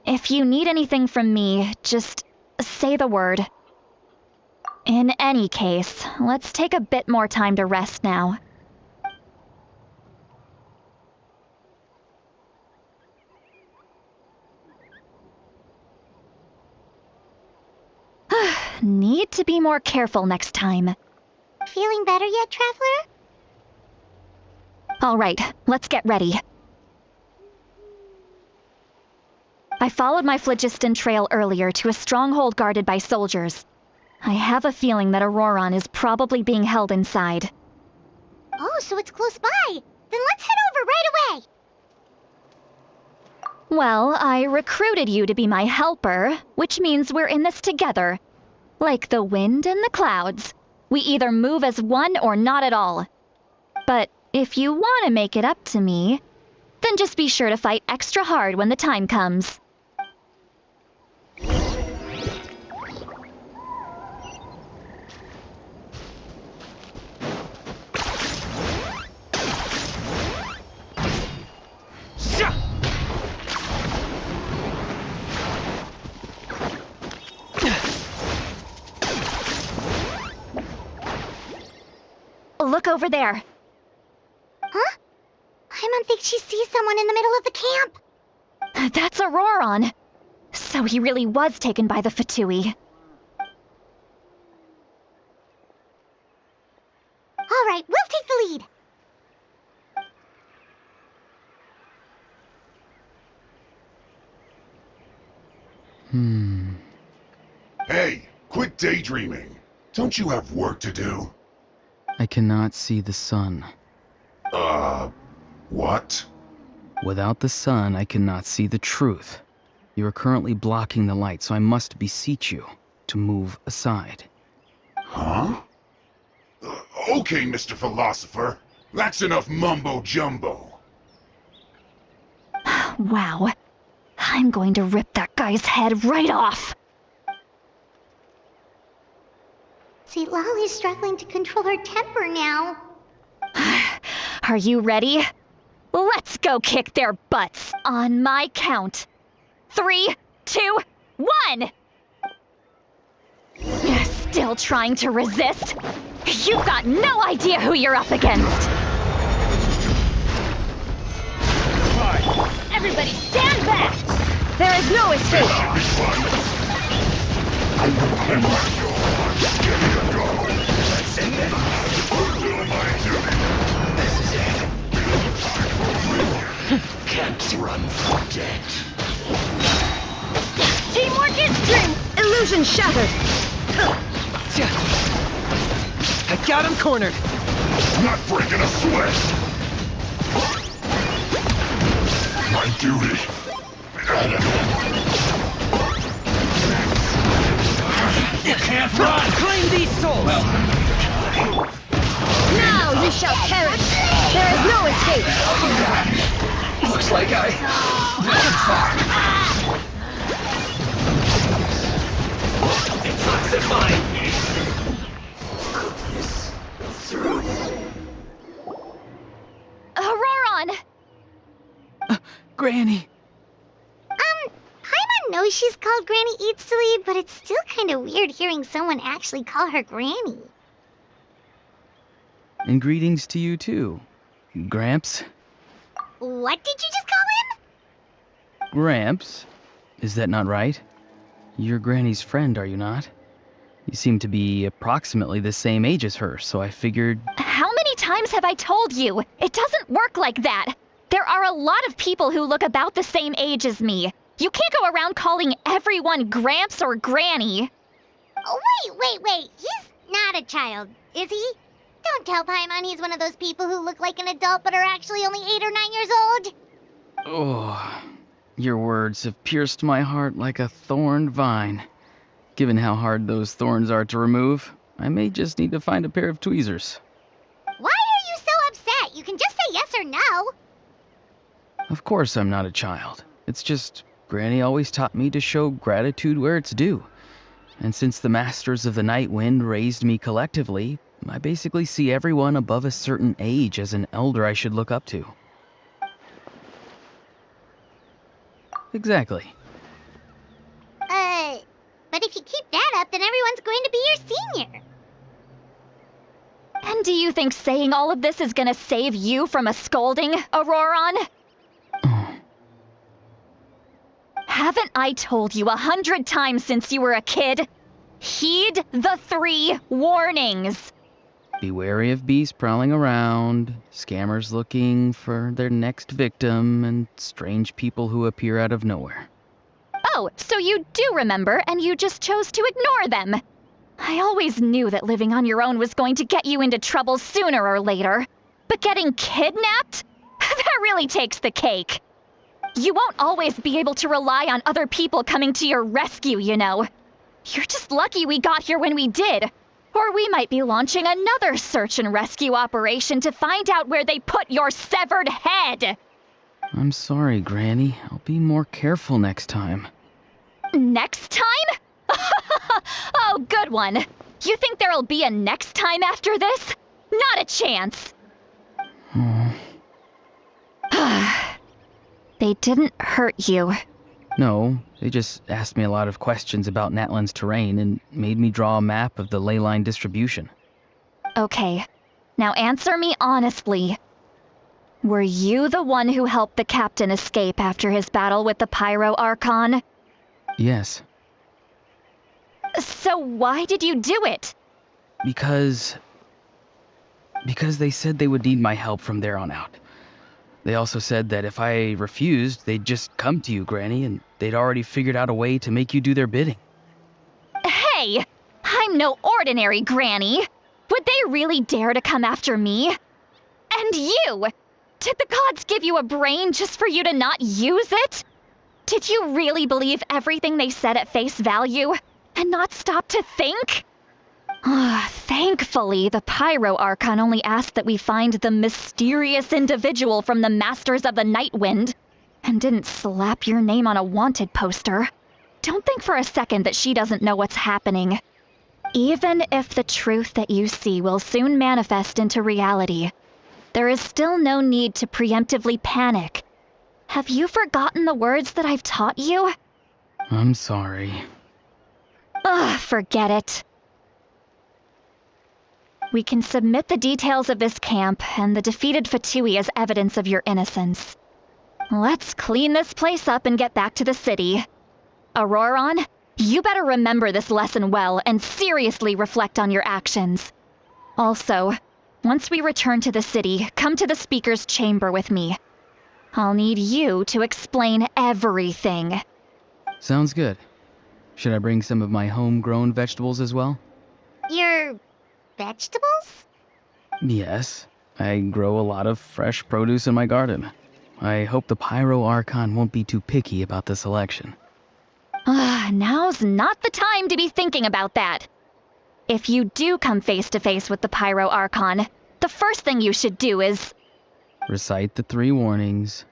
[SPEAKER 7] If you need anything from me, just say the word. In any case, let's take a bit more time to rest now. Need to be more careful next time.
[SPEAKER 1] Feeling better yet, traveler?
[SPEAKER 7] All right, let's get ready. I followed my phlogiston trail earlier to a stronghold guarded by soldiers. I have a feeling that Auroron is probably being held inside.
[SPEAKER 1] Oh, so it's close by. Then let's head over right away.
[SPEAKER 7] Well, I recruited you to be my helper, which means we're in this together. Like the wind and the clouds. We either move as one or not at all. But If you want to make it up to me, then just be sure to fight extra hard when the time comes. Look over there.
[SPEAKER 1] Huh? I don't think she sees someone in the middle of the camp.
[SPEAKER 7] That's Auroron. So he really was taken by the Fatui.
[SPEAKER 1] All right, we'll take the lead.
[SPEAKER 10] Hey, quit daydreaming. Don't you have work to do?
[SPEAKER 8] I cannot see the sun.
[SPEAKER 10] What?
[SPEAKER 8] Without the sun, I cannot see the truth. You are currently blocking the light, so I must beseech you to move aside.
[SPEAKER 10] Huh? Okay, Mr. Philosopher. That's enough mumbo-jumbo.
[SPEAKER 7] Wow. I'm going to rip that guy's head right off.
[SPEAKER 1] See, Lolly's struggling to control her temper now.
[SPEAKER 7] Are you ready? Let's go kick their butts on my count. 3, 2, 1! Still trying to resist? You've got no idea who you're up against!
[SPEAKER 4] Everybody stand back!
[SPEAKER 5] There is no escape!
[SPEAKER 10] Can't run from death.
[SPEAKER 4] Teamwork is dream!
[SPEAKER 5] Illusion shattered!
[SPEAKER 6] I got him cornered.
[SPEAKER 10] Not breaking a sweat. My duty. You can't run.
[SPEAKER 6] Claim these souls.
[SPEAKER 5] Now you shall perish! There is no escape!
[SPEAKER 6] Looks like I went far. Detoxify.
[SPEAKER 7] Auroron!
[SPEAKER 8] Granny!
[SPEAKER 1] Paimon knows she's called Granny Eats to Lead, but it's still kind of weird hearing someone actually call her Granny.
[SPEAKER 8] And greetings to you too, Gramps.
[SPEAKER 1] What did you just call him?
[SPEAKER 8] Gramps? Is that not right? You're Granny's friend, are you not? You seem to be approximately the same age as her, so I figured...
[SPEAKER 7] How many times have I told you? It doesn't work like that. There are a lot of people who look about the same age as me. You can't go around calling everyone Gramps or Granny.
[SPEAKER 1] Oh, wait. He's not a child, is he? Don't tell Paimon he's one of those people who look like an adult but are actually only 8 or 9 years old.
[SPEAKER 8] Oh, your words have pierced my heart like a thorned vine. Given how hard those thorns are to remove, I may just need to find a pair of tweezers.
[SPEAKER 1] Why are you so upset? You can just say yes or no.
[SPEAKER 8] Of course I'm not a child. It's just Granny always taught me to show gratitude where it's due. And since the Masters of the Night Wind raised me collectively, I basically see everyone above a certain age as an elder I should look up to. Exactly.
[SPEAKER 1] But if you keep that up, then everyone's going to be your senior.
[SPEAKER 7] And do you think saying all of this is gonna save you from a scolding, Auroron? Haven't I told you 100 times since you were a kid? Heed the 3 warnings.
[SPEAKER 8] Be wary of beasts prowling around, scammers looking for their next victim, and strange people who appear out of nowhere.
[SPEAKER 7] Oh, so you do remember, and you just chose to ignore them. I always knew that living on your own was going to get you into trouble sooner or later. But getting kidnapped? That really takes the cake. You won't always be able to rely on other people coming to your rescue, you know. You're just lucky we got here when we did. Or we might be launching another search and rescue operation to find out where they put your severed head!
[SPEAKER 8] I'm sorry, Granny. I'll be more careful next time.
[SPEAKER 7] Next time? Oh, good one. You think there'll be a next time after this? Not a chance!
[SPEAKER 8] Oh.
[SPEAKER 7] They didn't hurt you.
[SPEAKER 8] No, they just asked me a lot of questions about Natlan's terrain and made me draw a map of the ley line distribution.
[SPEAKER 7] Okay, now answer me honestly. Were you the one who helped the captain escape after his battle with the Pyro Archon?
[SPEAKER 8] Yes.
[SPEAKER 7] So why did you do it?
[SPEAKER 8] Because they said they would need my help from there on out. They also said that if I refused, they'd just come to you, Granny, and they'd already figured out a way to make you do their bidding.
[SPEAKER 7] Hey! I'm no ordinary Granny! Would they really dare to come after me? And you! Did the gods give you a brain just for you to not use it? Did you really believe everything they said at face value, and not stop to think? Thankfully, the Pyro Archon only asked that we find the mysterious individual from the Masters of the Night Wind, and didn't slap your name on a wanted poster. Don't think for a second that she doesn't know what's happening. Even if the truth that you see will soon manifest into reality, there is still no need to preemptively panic. Have you forgotten the words that I've taught you?
[SPEAKER 8] I'm sorry.
[SPEAKER 7] Forget it. We can submit the details of this camp and the defeated Fatui as evidence of your innocence. Let's clean this place up and get back to the city. Auroron, you better remember this lesson well and seriously reflect on your actions. Also, once we return to the city, come to the speaker's chamber with me. I'll need you to explain everything.
[SPEAKER 8] Sounds good. Should I bring some of my homegrown vegetables as well?
[SPEAKER 1] Your vegetables?
[SPEAKER 8] Yes. I grow a lot of fresh produce in my garden. I hope the Pyro Archon won't be too picky about the selection.
[SPEAKER 7] Now's not the time to be thinking about that. If you do come face to face with the Pyro Archon, the first thing you should do is...
[SPEAKER 8] Recite the 3 warnings.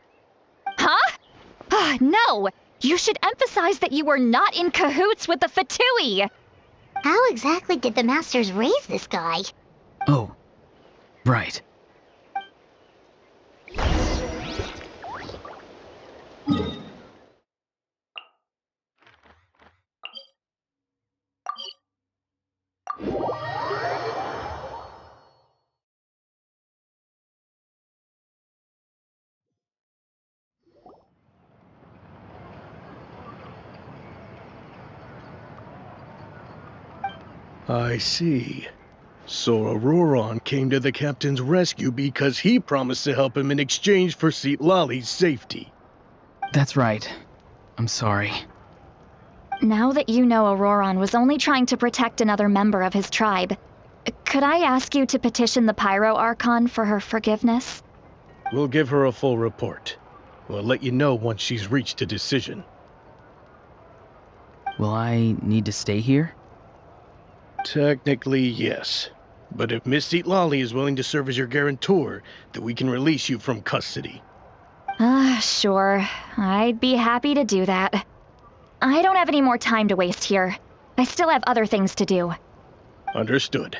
[SPEAKER 7] Huh? No! You should emphasize that you were not in cahoots with the Fatui!
[SPEAKER 1] How exactly did the Masters raise this guy?
[SPEAKER 8] Oh, right.
[SPEAKER 11] I see. So Auroron came to the captain's rescue because he promised to help him in exchange for Citlali's safety.
[SPEAKER 8] That's right. I'm sorry.
[SPEAKER 7] Now that you know Auroron was only trying to protect another member of his tribe, could I ask you to petition the Pyro Archon for her forgiveness?
[SPEAKER 11] We'll give her a full report. We'll let you know once she's reached a decision.
[SPEAKER 8] Will I need to stay here?
[SPEAKER 11] Technically, yes. But if Miss Citlali is willing to serve as your guarantor, then we can release you from custody.
[SPEAKER 7] Sure. I'd be happy to do that. I don't have any more time to waste here. I still have other things to do.
[SPEAKER 11] Understood.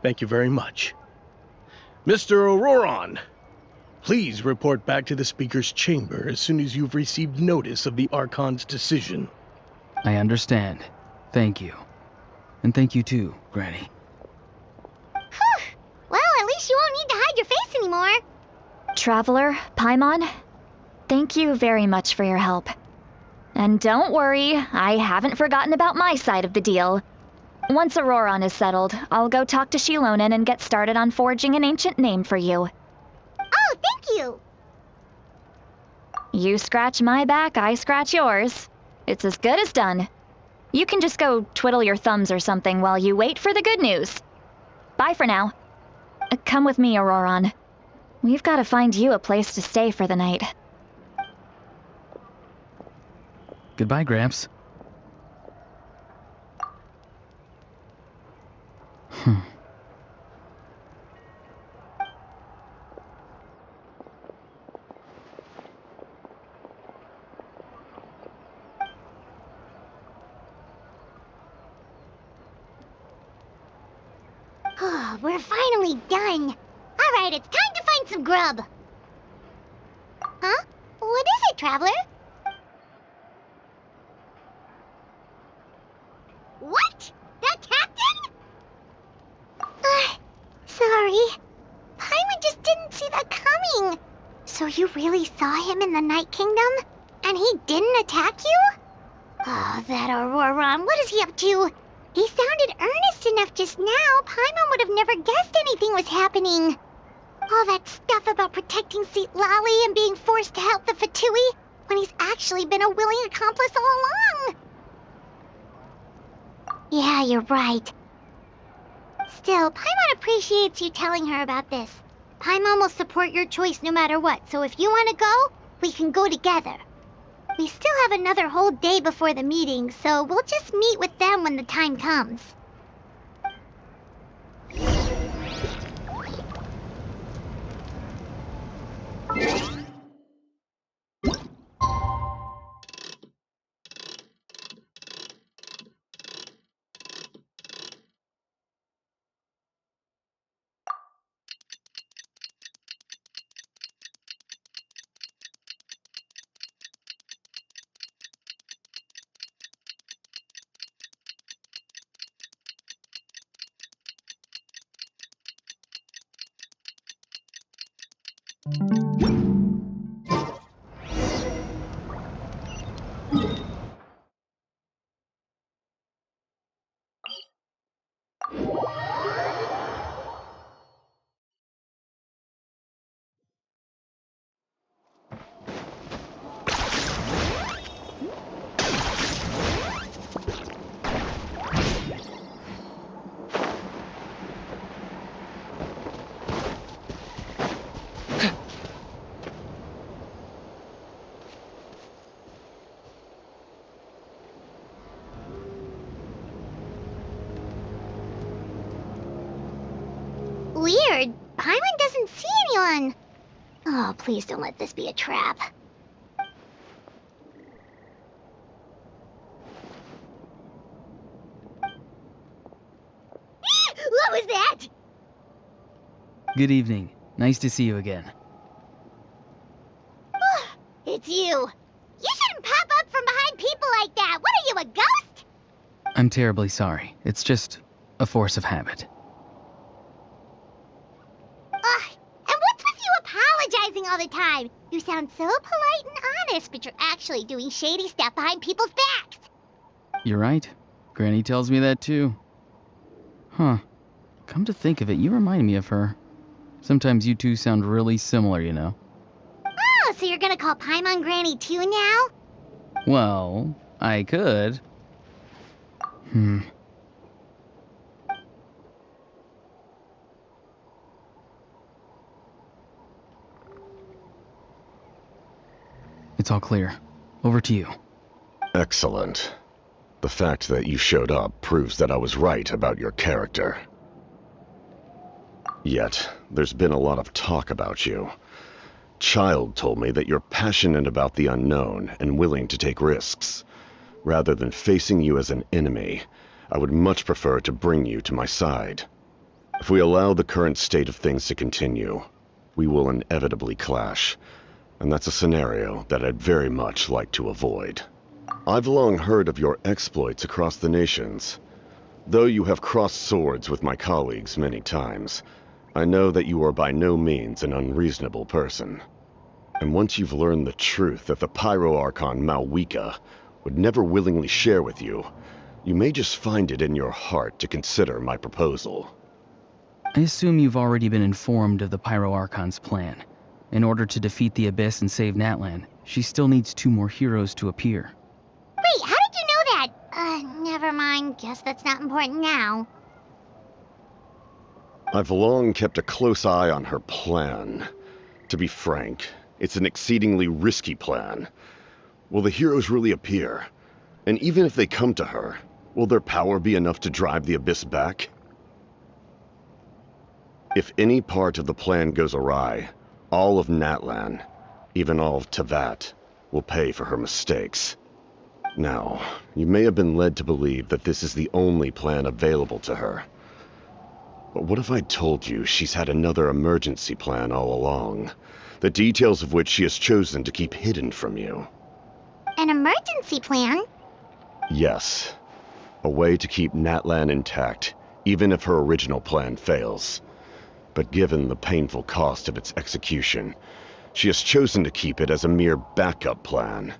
[SPEAKER 11] Thank you very much. Mr. Auroron, please report back to the Speaker's chamber as soon as you've received notice of the Archon's decision.
[SPEAKER 8] I understand. Thank you. And thank you too, Granny.
[SPEAKER 1] Well, at least you won't need to hide your face anymore.
[SPEAKER 7] Traveler, Paimon, thank you very much for your help. And don't worry, I haven't forgotten about my side of the deal. Once Auroron is settled, I'll go talk to Shilonen and get started on forging an ancient name for you.
[SPEAKER 1] Oh, thank you!
[SPEAKER 7] You scratch my back, I scratch yours. It's as good as done. You can just go twiddle your thumbs or something while you wait for the good news. Bye for now. Come with me, Auroron. We've got to find you a place to stay for the night.
[SPEAKER 8] Goodbye, Gramps.
[SPEAKER 1] we're finally done. Alright, it's time to find some grub. Huh? What is it, Traveler? What? That captain? Sorry. Paimon just didn't see that coming. So you really saw him in the Night Kingdom? And he didn't attack you? Oh, that Auroron, what is he up to? He sounded earnest enough just now. Paimon would have never guessed anything was happening. All that stuff about protecting Seat Lally and being forced to help the Fatui, when he's actually been a willing accomplice all along. Yeah, you're right. Still, Paimon appreciates you telling her about this. Paimon will support your choice no matter what, so if you want to go, we can go together. We still have another whole day before the meeting, so we'll just meet with them when the time comes. Weird. Paimon doesn't see anyone. Oh, please don't let this be a trap. What was that?
[SPEAKER 8] Good evening. Nice to see you again.
[SPEAKER 1] It's you. You shouldn't pop up from behind people like that. What are you, a ghost?
[SPEAKER 8] I'm terribly sorry. It's just a force of habit.
[SPEAKER 1] And what's with you apologizing all the time? You sound so polite and honest, but you're actually doing shady stuff behind people's backs.
[SPEAKER 8] You're right. Granny tells me that too. Huh. Come to think of it, you remind me of her. Sometimes you two sound really similar, you know.
[SPEAKER 1] Oh, so you're gonna call Paimon Granny too now?
[SPEAKER 8] Well, I could. It's all clear. Over to you.
[SPEAKER 9] Excellent. The fact that you showed up proves that I was right about your character. Yet, there's been a lot of talk about you. Child told me that you're passionate about the unknown and willing to take risks. Rather than facing you as an enemy, I would much prefer to bring you to my side. If we allow the current state of things to continue, we will inevitably clash, and that's a scenario that I'd very much like to avoid. I've long heard of your exploits across the nations. Though you have crossed swords with my colleagues many times, I know that you are by no means an unreasonable person. And once you've learned the truth that the Pyro Archon Mavuika would never willingly share with you, you may just find it in your heart to consider my proposal.
[SPEAKER 8] I assume you've already been informed of the Pyro Archon's plan. In order to defeat the Abyss and save Natlan, she still needs 2 more heroes to appear.
[SPEAKER 1] Wait, how did you know that? Never mind. Guess that's not important now.
[SPEAKER 9] I've long kept a close eye on her plan. To be frank, it's an exceedingly risky plan. Will the heroes really appear? And even if they come to her, will their power be enough to drive the Abyss back? If any part of the plan goes awry, all of Natlan, even all of Teyvat, will pay for her mistakes. Now, you may have been led to believe that this is the only plan available to her. But what if I told you she's had another emergency plan all along, the details of which she has chosen to keep hidden from you?
[SPEAKER 1] An emergency plan?
[SPEAKER 9] Yes. A way to keep Natlan intact, even if her original plan fails. But given the painful cost of its execution, she has chosen to keep it as a mere backup plan.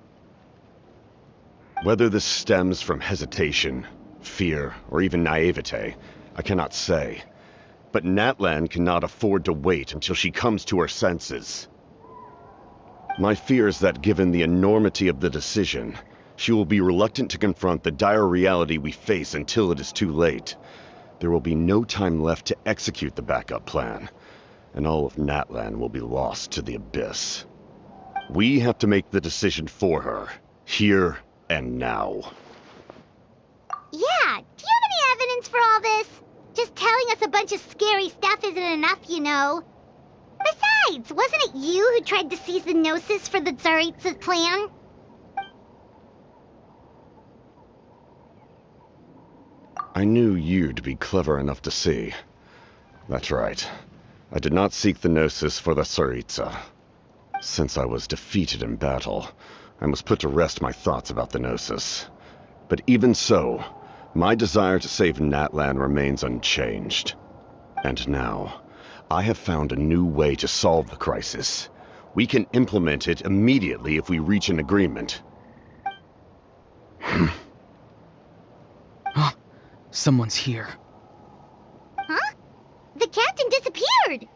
[SPEAKER 9] Whether this stems from hesitation, fear, or even naivete, I cannot say. But Natlan cannot afford to wait until she comes to her senses. My fear is that given the enormity of the decision, she will be reluctant to confront the dire reality we face until it is too late. There will be no time left to execute the backup plan, and all of Natlan will be lost to the abyss. We have to make the decision for her, here and now.
[SPEAKER 1] Yeah, do you have any evidence for all this? Just telling us a bunch of scary stuff isn't enough, you know. Besides, wasn't it you who tried to seize the Gnosis for the Tsaritsa's plan?
[SPEAKER 9] I knew you to be clever enough to see. That's right. I did not seek the Gnosis for the Tsaritsa. Since I was defeated in battle, I must put to rest my thoughts about the Gnosis. But even so, my desire to save Natlan remains unchanged. And now, I have found a new way to solve the crisis. We can implement it immediately if we reach an agreement.
[SPEAKER 8] Someone's here.
[SPEAKER 1] Huh? The captain disappeared!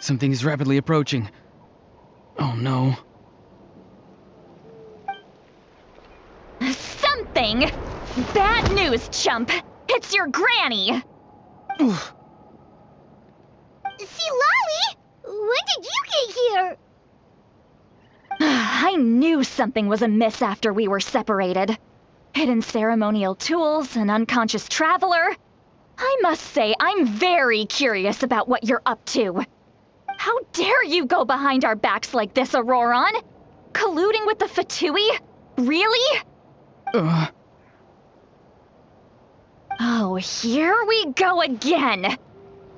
[SPEAKER 8] Something is rapidly approaching. Oh no.
[SPEAKER 7] Something? Bad news, chump! It's your granny!
[SPEAKER 8] Oof.
[SPEAKER 1] See, Lolly? When did you get here?
[SPEAKER 7] I knew something was amiss after we were separated. Hidden ceremonial tools, an unconscious traveler. I must say, I'm very curious about what you're up to. How dare you go behind our backs like this, Auroron? Colluding with the Fatui? Really? Oh, here we go again.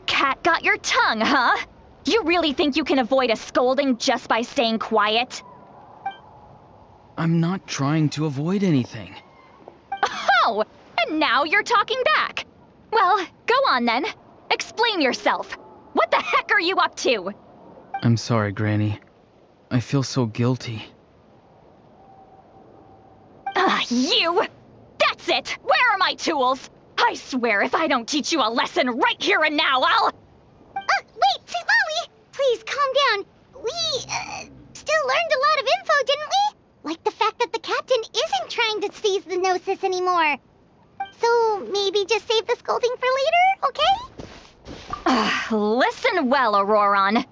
[SPEAKER 7] Cat got your tongue, huh? You really think you can avoid a scolding just by staying quiet?
[SPEAKER 8] I'm not trying to avoid anything.
[SPEAKER 7] Oh, and now you're talking back. Well, go on then. Explain yourself. What the heck are you up to?
[SPEAKER 8] I'm sorry, Granny. I feel so guilty.
[SPEAKER 7] You! That's it! Where are my tools? I swear if I don't teach you a lesson right here and now, I'll...
[SPEAKER 1] Wait, see, Lolly! Please, calm down. We, still learned a lot of info, didn't we? Like the fact that the captain isn't trying to seize the Gnosis anymore. So, maybe just save the scolding for later, okay?
[SPEAKER 7] Listen well, Auroron.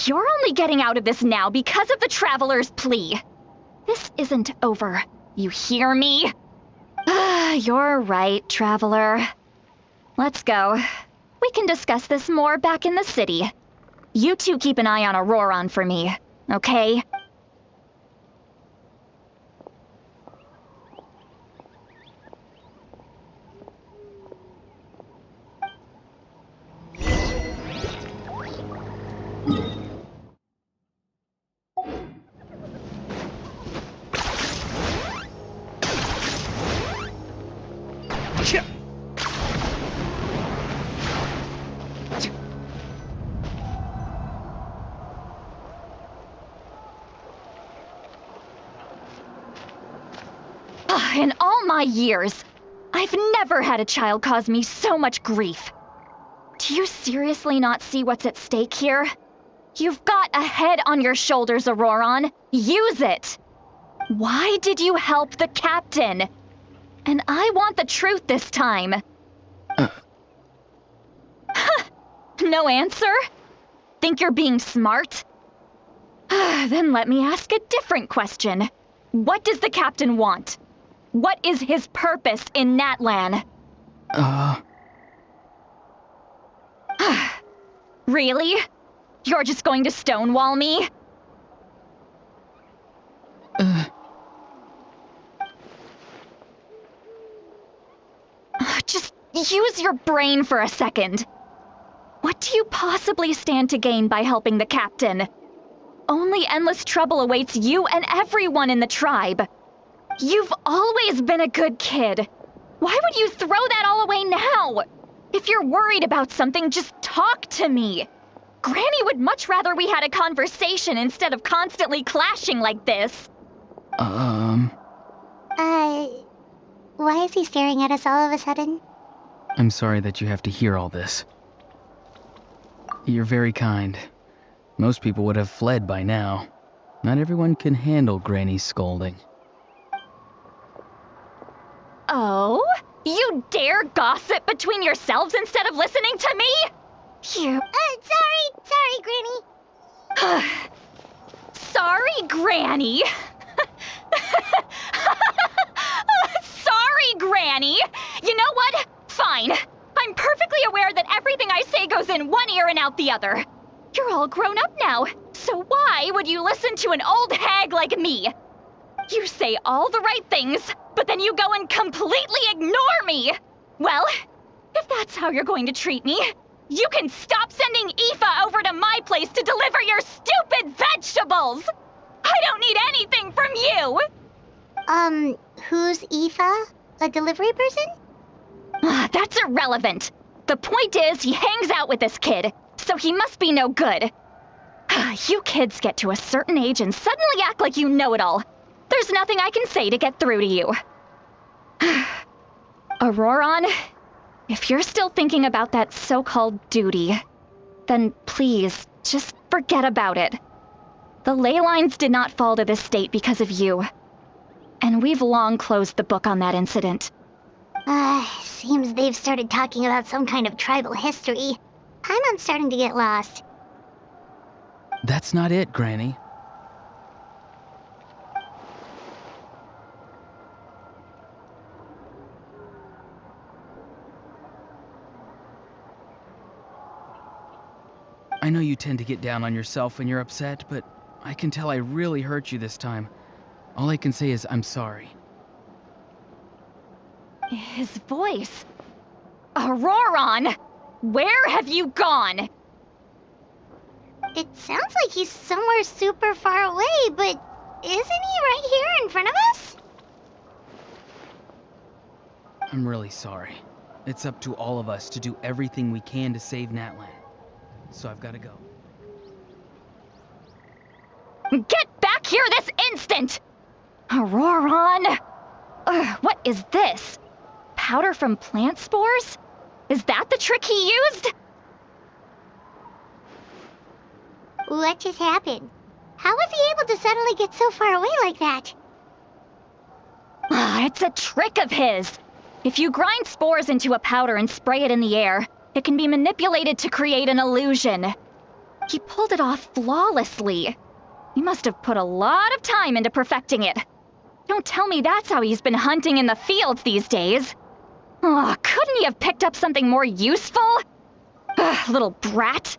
[SPEAKER 7] You're only getting out of this now because of the Traveler's plea. This isn't over. You hear me? You're right, Traveler. Let's go. We can discuss this more back in the city. You two keep an eye on Auroron for me, okay? In all my years, I've never had a child cause me so much grief. Do you seriously not see what's at stake here? You've got a head on your shoulders, Auroron. Use it! Why did you help the captain? And I want the truth this time. No answer? Think you're being smart? Then let me ask a different question. What does the captain want? What is his purpose in Natlan? Really? You're just going to stonewall me? Just use your brain for a second. What do you possibly stand to gain by helping the captain? Only endless trouble awaits you and everyone in the tribe. You've always been a good kid. Why would you throw that all away now? If you're worried about something, just talk to me. Granny would much rather we had a conversation instead of constantly clashing like this.
[SPEAKER 1] Why is he staring at us all of a sudden?
[SPEAKER 8] I'm sorry that you have to hear all this. You're very kind. Most people would have fled by now. Not everyone can handle Granny's scolding.
[SPEAKER 7] Oh? You dare gossip between yourselves instead of listening to me? You...
[SPEAKER 1] Sorry, Granny.
[SPEAKER 7] Sorry, Granny. Sorry, Granny. You know what? Fine. I'm perfectly aware that everything I say goes in one ear and out the other. You're all grown up now, so why would you listen to an old hag like me? You say all the right things, but then you go and completely ignore me. Well, if that's how you're going to treat me, you can stop sending Aoife over to my place to deliver your stupid vegetables! I don't need anything from you!
[SPEAKER 1] Who's Aoife? A delivery person?
[SPEAKER 7] That's irrelevant. The point is, he hangs out with this kid, so he must be no good. You kids get to a certain age and suddenly act like you know it all. There's nothing I can say to get through to you. Auroron, if you're still thinking about that so-called duty, then please, just forget about it. The ley lines did not fall to this state because of you. And we've long closed the book on that incident.
[SPEAKER 1] Seems they've started talking about some kind of tribal history. I'm starting to get lost.
[SPEAKER 8] That's not it, Granny. I know you tend to get down on yourself when you're upset, but I can tell I really hurt you this time. All I can say is I'm sorry.
[SPEAKER 7] His voice. Auroron! Where have you gone?
[SPEAKER 1] It sounds like he's somewhere super far away, but isn't he right here in front of us?
[SPEAKER 8] I'm really sorry. It's up to all of us to do everything we can to save Natlan. So I've got to go.
[SPEAKER 7] Get back here this instant! Auroron! What is this? Powder from plant spores? Is that the trick he used?
[SPEAKER 1] What just happened? How was he able to suddenly get so far away like that?
[SPEAKER 7] It's a trick of his. If you grind spores into a powder and spray it in the air, it can be manipulated to create an illusion. He pulled it off flawlessly. He must have put a lot of time into perfecting it. Don't tell me that's how he's been hunting in the fields these days. Couldn't he have picked up something more useful? Little brat.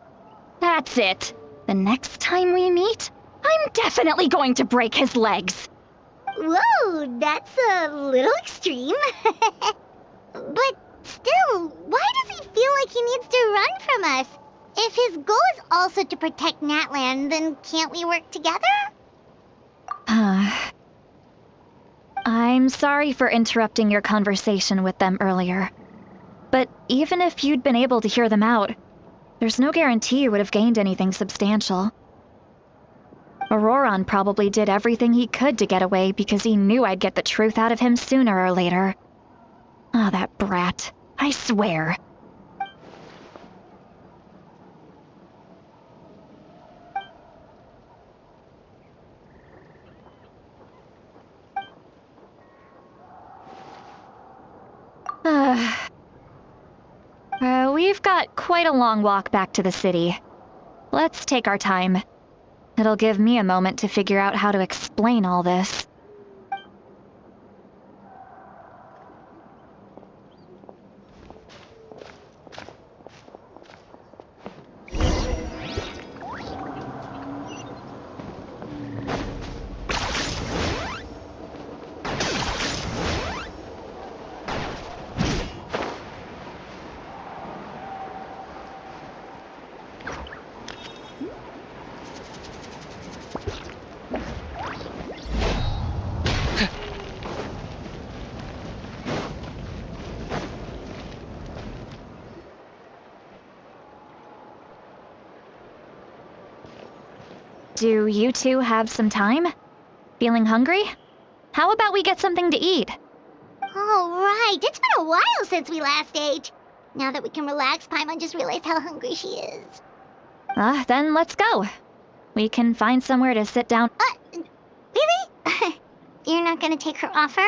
[SPEAKER 7] That's it. The next time we meet, I'm definitely going to break his legs.
[SPEAKER 1] Whoa, that's a little extreme. But still, why does he feel like he needs to run from us? If his goal is also to protect Natlan, then can't we work together?
[SPEAKER 7] I'm sorry for interrupting your conversation with them earlier. But even if you'd been able to hear them out, there's no guarantee you would have gained anything substantial. Auroron probably did everything he could to get away because he knew I'd get the truth out of him sooner or later. That brat. I swear. We've got quite a long walk back to the city. Let's take our time. It'll give me a moment to figure out how to explain all this. Do you two have some time? Feeling hungry? How about we get something to eat?
[SPEAKER 1] Oh, right. It's been a while since we last ate. Now that we can relax, Paimon just realized how hungry she is.
[SPEAKER 7] Then let's go. We can find somewhere to sit down.
[SPEAKER 1] Really? You're not gonna take her offer?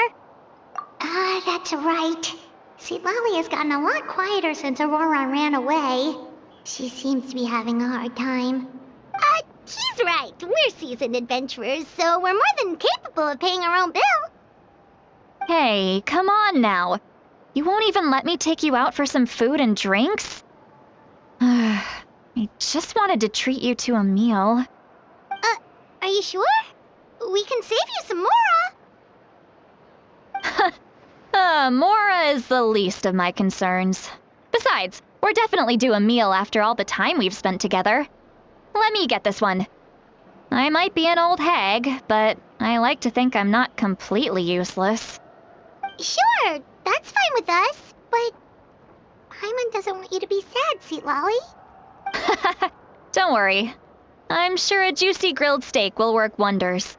[SPEAKER 1] That's right. See, Lolly has gotten a lot quieter since Aurora ran away. She seems to be having a hard time. He's right. We're seasoned adventurers, so we're more than capable of paying our own bill.
[SPEAKER 7] Hey, come on now. You won't even let me take you out for some food and drinks? I just wanted to treat you to a meal.
[SPEAKER 1] Are you sure? We can save you some Mora.
[SPEAKER 7] Mora is the least of my concerns. Besides, we're definitely due a meal after all the time we've spent together. Let me get this one. I might be an old hag, but I like to think I'm not completely useless.
[SPEAKER 1] Sure, that's fine with us, but Paimon doesn't want you to be sad, sweet Lolly.
[SPEAKER 7] Don't worry. I'm sure a juicy grilled steak will work wonders.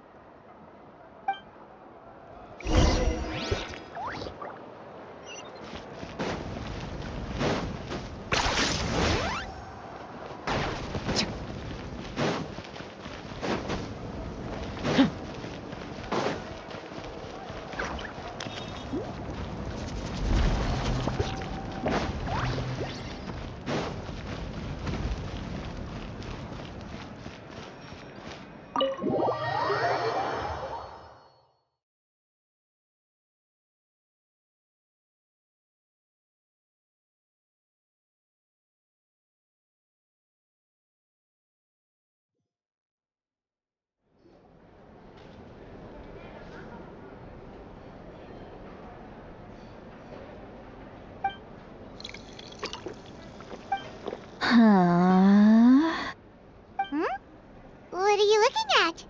[SPEAKER 1] What are you looking at?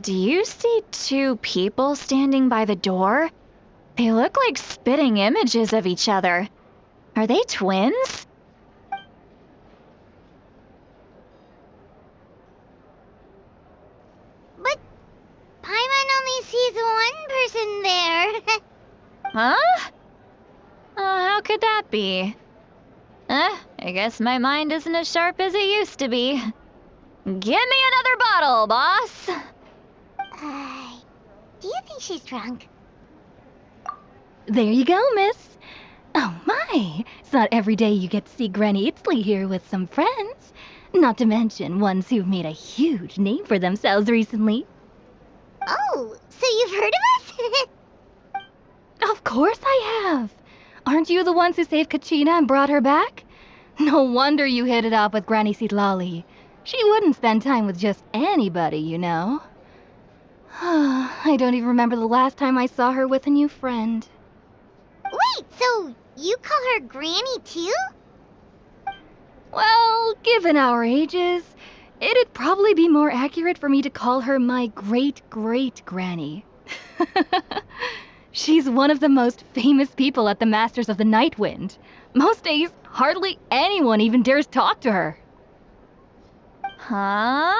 [SPEAKER 7] Do you see two people standing by the door? They look like spitting images of each other. Are they twins?
[SPEAKER 1] But Paimon only sees one person there.
[SPEAKER 7] Huh? How could that be? I guess my mind isn't as sharp as it used to be. Give me another bottle, boss!
[SPEAKER 1] Do you think she's drunk?
[SPEAKER 12] There you go, miss. Oh my, it's not every day you get to see Granny Itzley here with some friends. Not to mention ones who've made a huge name for themselves recently.
[SPEAKER 1] Oh, so you've heard of us?
[SPEAKER 12] Of course I have. Aren't you the ones who saved Kachina and brought her back? No wonder you hit it off with Granny Sitlali. She wouldn't spend time with just anybody, you know. I don't even remember the last time I saw her with a new friend.
[SPEAKER 1] Wait, so you call her Granny too?
[SPEAKER 12] Well, given our ages, it'd probably be more accurate for me to call her my great-great-granny. She's one of the most famous people at the Masters of the Night Wind. Most days, hardly anyone even dares talk to her.
[SPEAKER 7] Huh?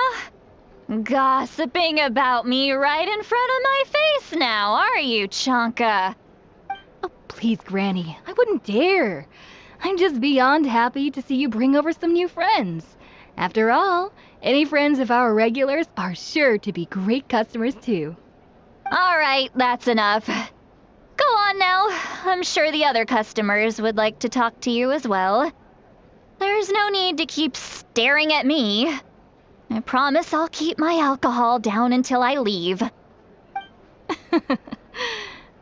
[SPEAKER 7] Gossiping about me right in front of my face now, are you, Chonka?
[SPEAKER 12] Oh, please, Granny, I wouldn't dare. I'm just beyond happy to see you bring over some new friends. After all, any friends of our regulars are sure to be great customers too.
[SPEAKER 7] All right, that's enough. Go on now. I'm sure the other customers would like to talk to you as well. There's no need to keep staring at me. I promise I'll keep my alcohol down until I leave.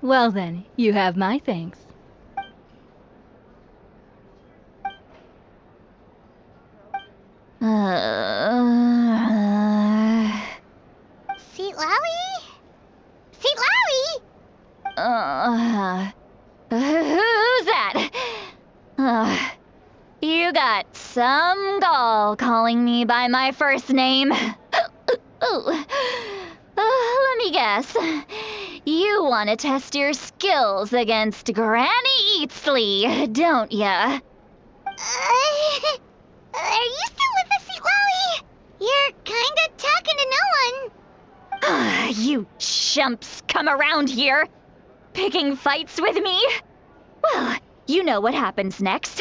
[SPEAKER 12] Well then, you have my thanks.
[SPEAKER 1] Seat Lowie? Seat Lowie?
[SPEAKER 7] Who's that? You got some gall calling me by my first name. Let me guess. You want to test your skills against Granny Eatsley, don't ya?
[SPEAKER 1] Are you still with us, Seat Lowie? You're kinda
[SPEAKER 7] You chumps come around here, picking fights with me? Well, you know what happens next.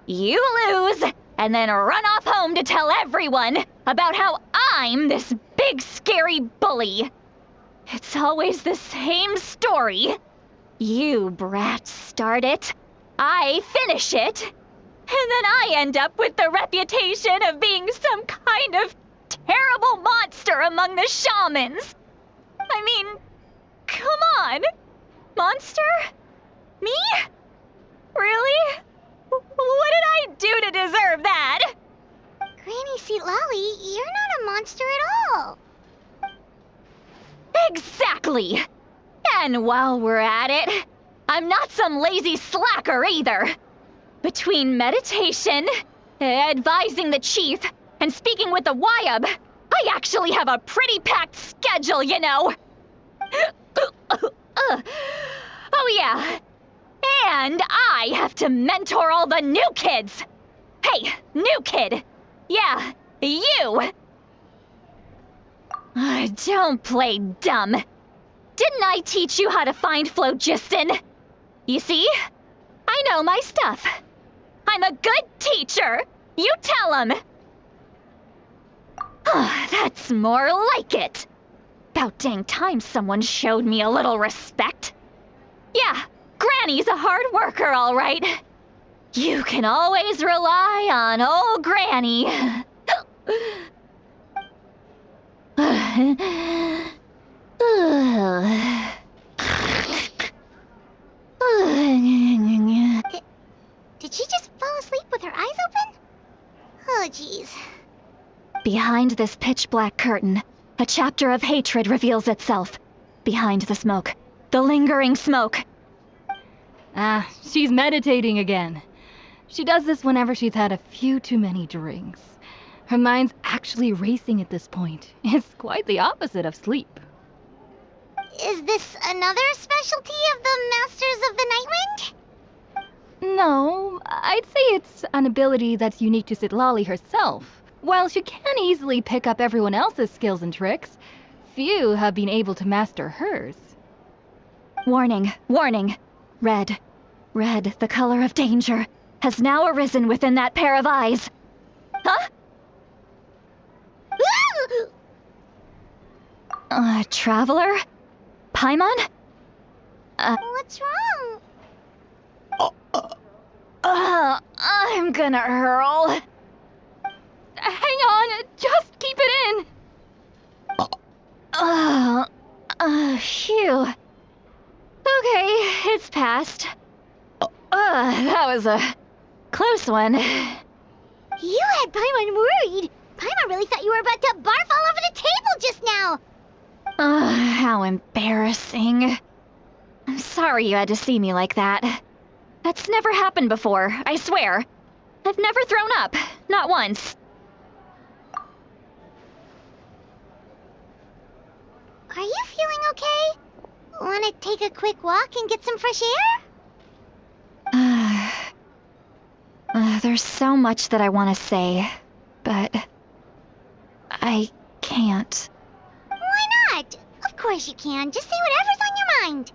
[SPEAKER 7] You lose, and then run off home to tell everyone about how I'm this big scary bully. It's always the same story. You brats start it, I finish it, and then I end up with the reputation of being some kind of terrible monster among the shamans. I mean, come on. Monster? Me? Really? What did I do to deserve that?
[SPEAKER 1] Granny Seatlali, you're not a monster at all.
[SPEAKER 7] Exactly. And while we're at it, I'm not some lazy slacker either. Between meditation, advising the chief, and speaking with the Wyab, I actually have a pretty packed schedule, you know. Oh yeah. And I have to mentor all the new kids. Hey, new kid. Yeah, you. Don't play dumb. Didn't I teach you how to find phlogiston? You see? I know my stuff. I'm a good teacher. You tell him. That's more like it. About dang time someone showed me a little respect. Yeah, Granny's a hard worker, all right. You can always rely on old Granny.
[SPEAKER 1] Did she just fall asleep with her eyes open? Oh, jeez.
[SPEAKER 7] Behind this pitch-black curtain, a chapter of hatred reveals itself. Behind the smoke. The lingering smoke.
[SPEAKER 12] She's meditating again. She does this whenever she's had a few too many drinks. Her mind's actually racing at this point. It's quite the opposite of sleep.
[SPEAKER 1] Is this another specialty of the Masters of the Nightwind?
[SPEAKER 12] No, I'd say it's an ability that's unique to Seatlali herself. While she can easily pick up everyone else's skills and tricks, few have been able to master hers.
[SPEAKER 7] Warning, warning. Red, the color of danger, has now arisen within that pair of eyes. Huh? Traveler? Paimon?
[SPEAKER 1] What's wrong?
[SPEAKER 7] I'm gonna hurl.
[SPEAKER 12] Hang on, just keep it in.
[SPEAKER 7] Phew. Okay, it's passed. That was a close one.
[SPEAKER 1] You had Paimon worried. Paimon really thought you were about to barf all over the table just now.
[SPEAKER 7] How embarrassing. I'm sorry you had to see me like that. That's never happened before, I swear. I've never thrown up, not once.
[SPEAKER 1] Are you feeling okay? Want to take a quick walk and get some fresh air?
[SPEAKER 7] There's so much that I want to say, but I can't.
[SPEAKER 1] Why not? Of course you can. Just say whatever's on your mind.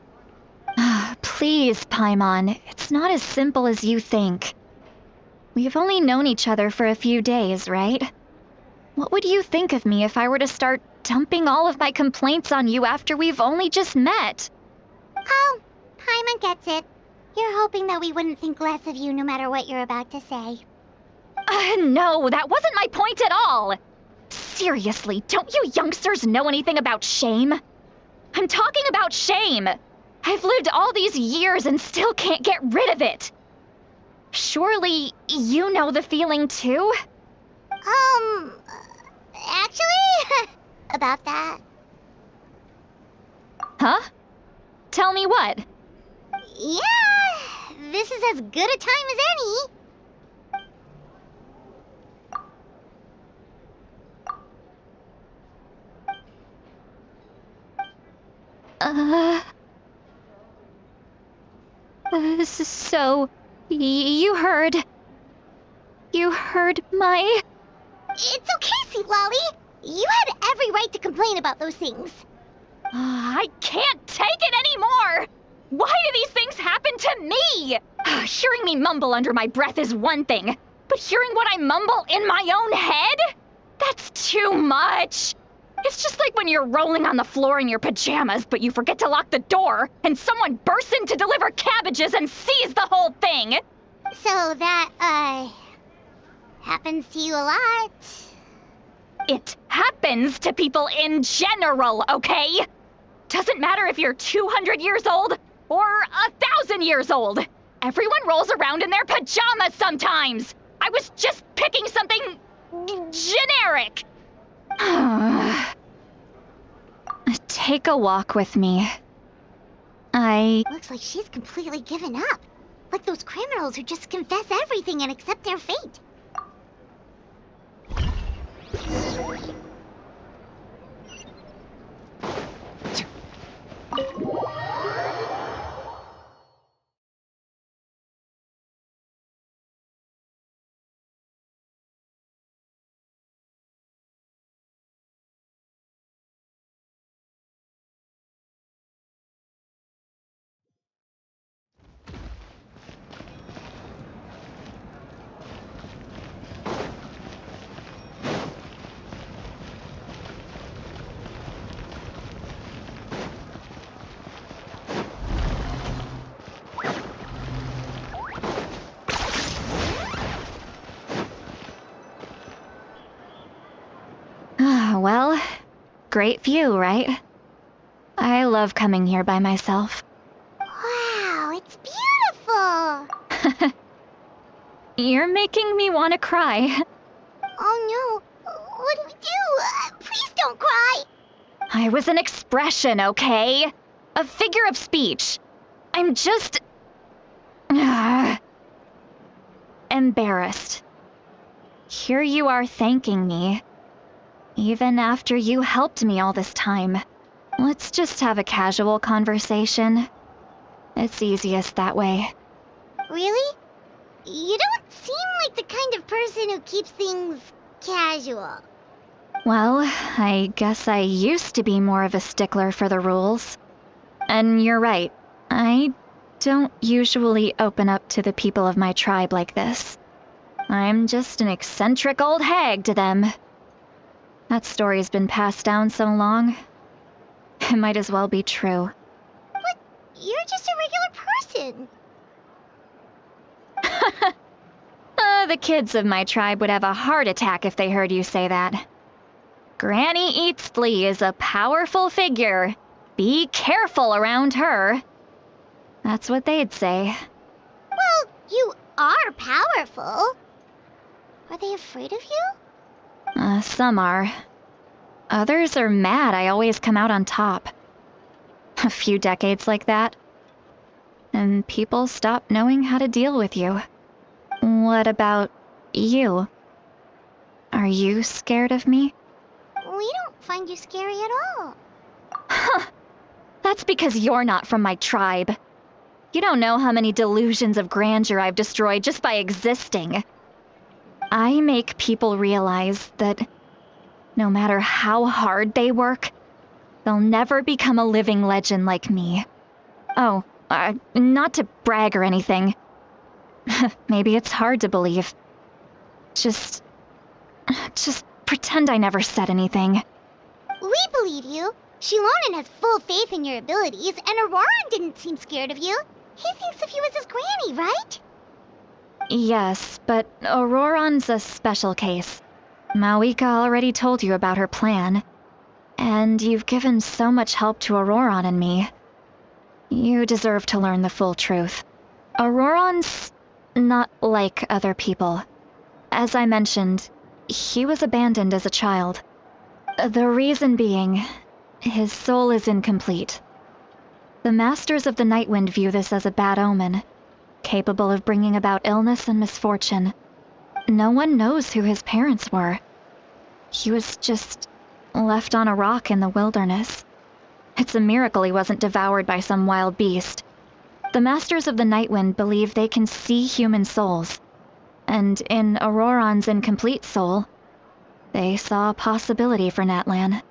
[SPEAKER 7] Please, Paimon. It's not as simple as you think. We've only known each other for a few days, right? What would you think of me if I were to start dumping all of my complaints on you after we've only just met?
[SPEAKER 1] Oh, Paimon gets it. You're hoping that we wouldn't think less of you no matter what you're about to say.
[SPEAKER 7] No, that wasn't my point at all. Seriously, don't you youngsters know anything about shame? I'm talking about shame. I've lived all these years and still can't get rid of it. Surely, you know the feeling too?
[SPEAKER 1] Actually, about that.
[SPEAKER 7] Huh? Tell me what?
[SPEAKER 1] Yeah, this is as good a time as any.
[SPEAKER 7] So, you heard my...
[SPEAKER 1] It's okay, Seatlali. You had every right to complain about those things.
[SPEAKER 7] I can't take it anymore! Why do these things happen to me? Hearing me mumble under my breath is one thing, but hearing what I mumble in my own head? That's too much. It's just like when you're rolling on the floor in your pajamas, but you forget to lock the door, and someone bursts in to deliver cabbages and sees the whole thing.
[SPEAKER 1] So that, happens to you a lot.
[SPEAKER 7] It happens to people in general, okay? Doesn't matter if you're 200 years old or 1,000 years old. Everyone rolls around in their pajamas sometimes. I was just picking something generic. Take a walk with me.
[SPEAKER 1] Looks like she's completely given up. Like those criminals who just confess everything and accept their fate.
[SPEAKER 7] Well, great view, right? I love coming here by myself.
[SPEAKER 1] Wow, it's beautiful!
[SPEAKER 7] You're making me want to cry.
[SPEAKER 1] Oh no, what do we do? Please don't cry!
[SPEAKER 7] I was an expression, okay? A figure of speech. I'm just... embarrassed. Here you are thanking me. Even after you helped me all this time. Let's just have a casual conversation. It's easiest that way.
[SPEAKER 1] Really? You don't seem like the kind of person who keeps things casual.
[SPEAKER 7] Well, I guess I used to be more of a stickler for the rules. And you're right, I don't usually open up to the people of my tribe like this. I'm just an eccentric old hag to them. That story's been passed down so long. It might as well be true.
[SPEAKER 1] But you're just a regular person.
[SPEAKER 7] The kids of my tribe would have a heart attack if they heard you say that. Granny Eatsley is a powerful figure. Be careful around her. That's what they'd say.
[SPEAKER 1] Well, you are powerful. Are they afraid of you?
[SPEAKER 7] Some are. Others are mad I always come out on top. A few decades like that, and people stop knowing how to deal with you. What about you? Are you scared of me?
[SPEAKER 1] We don't find you scary at all.
[SPEAKER 7] Huh. That's because you're not from my tribe. You don't know how many delusions of grandeur I've destroyed just by existing. I make people realize that no matter how hard they work, they'll never become a living legend like me. Oh, not to brag or anything. Maybe it's hard to believe. Just pretend I never said anything.
[SPEAKER 1] We believe you. Shilonen has full faith in your abilities, and Auroran didn't seem scared of you. He thinks of you as his granny, right?
[SPEAKER 7] Yes, but Auroran's a special case. Mavuika already told you about her plan. And you've given so much help to Auroran and me. You deserve to learn the full truth. Auroran's not like other people. As I mentioned, he was abandoned as a child. The reason being, his soul is incomplete. The Masters of the Nightwind view this as a bad omen, capable of bringing about illness and misfortune. No one knows who his parents were. He was just left on a rock in the wilderness. It's a miracle he wasn't devoured by some wild beast. The Masters of the Nightwind believe they can see human souls, and in Auroran's incomplete soul, they saw a possibility for Natlan.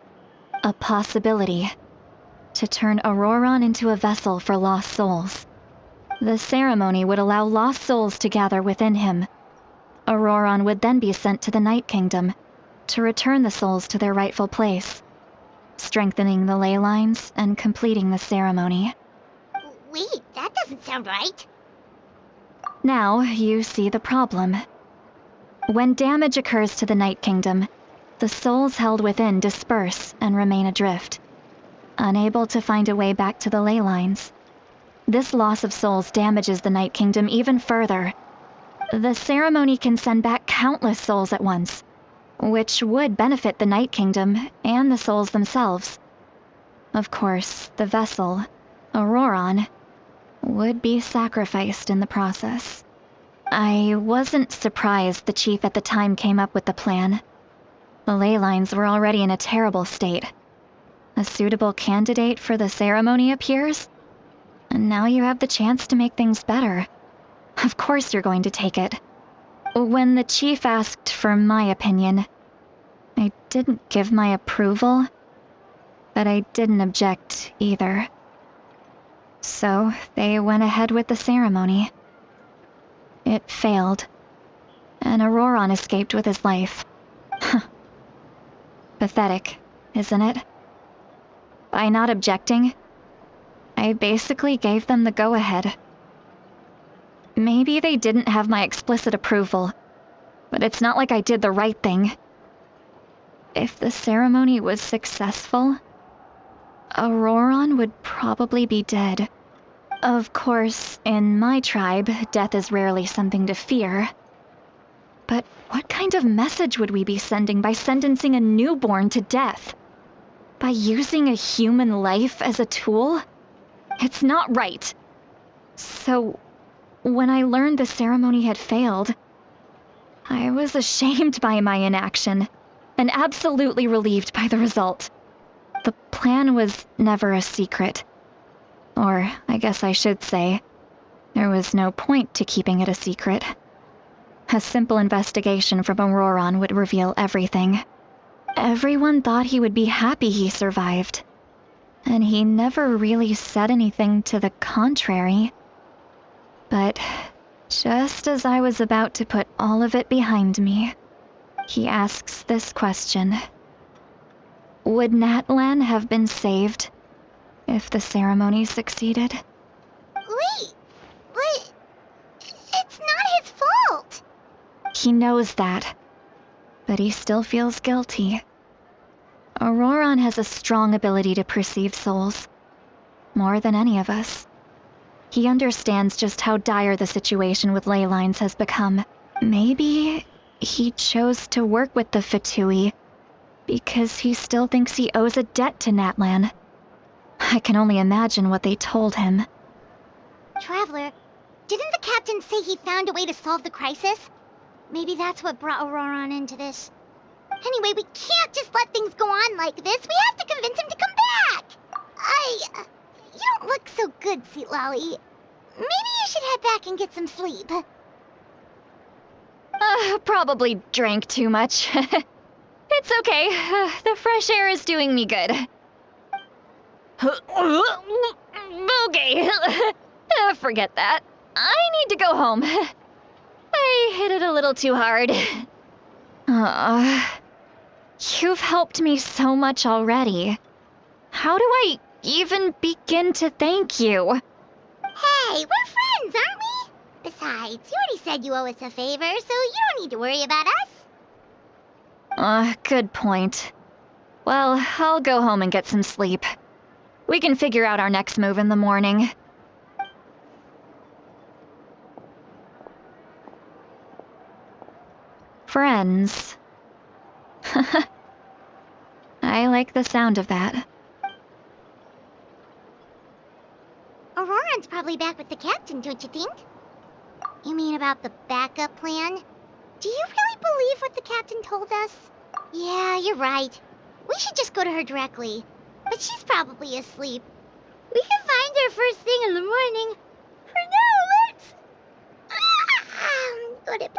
[SPEAKER 7] A possibility to turn Auroron into a vessel for lost souls. The ceremony would allow lost souls to gather within him. Auroron would then be sent to the Night Kingdom to return the souls to their rightful place, strengthening the ley lines and completing the ceremony.
[SPEAKER 1] Wait, that doesn't sound right.
[SPEAKER 7] Now you see the problem. When damage occurs to the Night Kingdom, the souls held within disperse and remain adrift, unable to find a way back to the ley lines. This loss of souls damages the Night Kingdom even further. The ceremony can send back countless souls at once, which would benefit the Night Kingdom and the souls themselves. Of course, the vessel, Auroron, would be sacrificed in the process. I wasn't surprised the chief at the time came up with the plan. The ley lines were already in a terrible state. A suitable candidate for the ceremony appears, and now you have the chance to make things better. Of course you're going to take it. When the chief asked for my opinion, I didn't give my approval, but I didn't object either. So they went ahead with the ceremony. It failed, and Auroron escaped with his life. Pathetic, isn't it? By not objecting, I basically gave them the go-ahead. Maybe they didn't have my explicit approval, but it's not like I did the right thing. If the ceremony was successful, Auroron would probably be dead. Of course, in my tribe, death is rarely something to fear. But what kind of message would we be sending by sentencing a newborn to death? By using a human life as a tool? It's not right. So, when I learned the ceremony had failed, I was ashamed by my inaction, and absolutely relieved by the result. The plan was never a secret. Or, I guess I should say, there was no point to keeping it a secret. A simple investigation from Auroron would reveal everything. Everyone thought he would be happy he survived, and he never really said anything to the contrary. But just as I was about to put all of it behind me, he asks this question. Would Natlan have been saved if the ceremony succeeded?
[SPEAKER 1] Wait, but it's not his fault.
[SPEAKER 7] He knows that, but he still feels guilty. Auroron has a strong ability to perceive souls, more than any of us. He understands just how dire the situation with ley lines has become. Maybe he chose to work with the Fatui because he still thinks he owes a debt to Natlan. I can only imagine what they told him.
[SPEAKER 1] Traveler, didn't the captain say he found a way to solve the crisis? Maybe that's what brought Auroron into this. Anyway, we can't just let things go on like this. We have to convince him to come back. You don't look so good, Sweet Lolly. Maybe you should head back and get some sleep.
[SPEAKER 7] Probably drank too much. It's okay. The fresh air is doing me good. Okay. Forget that. I need to go home. I hit it a little too hard. You've helped me so much already. How do I even begin to thank you?
[SPEAKER 1] Hey, we're friends, aren't we? Besides, you already said you owe us a favor, so you don't need to worry about us.
[SPEAKER 7] Good point. Well, I'll go home and get some sleep. We can figure out our next move in the morning. Friends. I like the sound of that.
[SPEAKER 1] Auroron's probably back with the captain, don't you think? You mean about the backup plan? Do you really believe what the captain told us? Yeah, you're right. We should just go to her directly. But she's probably asleep. We can find her first thing in the morning. For now, let's... go to...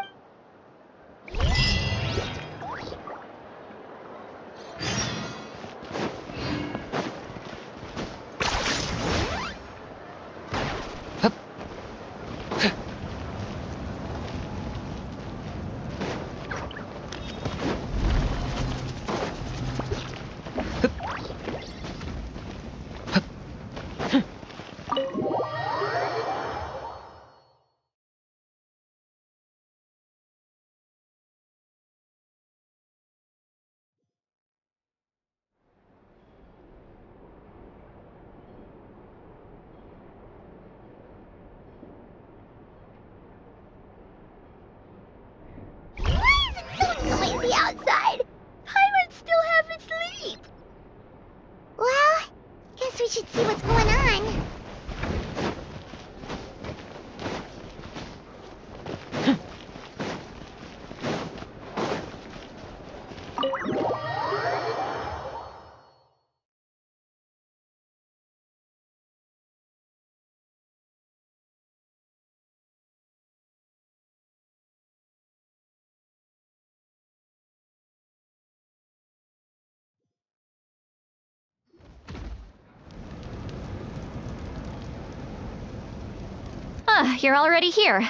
[SPEAKER 1] guess we should see what's going on.
[SPEAKER 7] Ah, you're already here.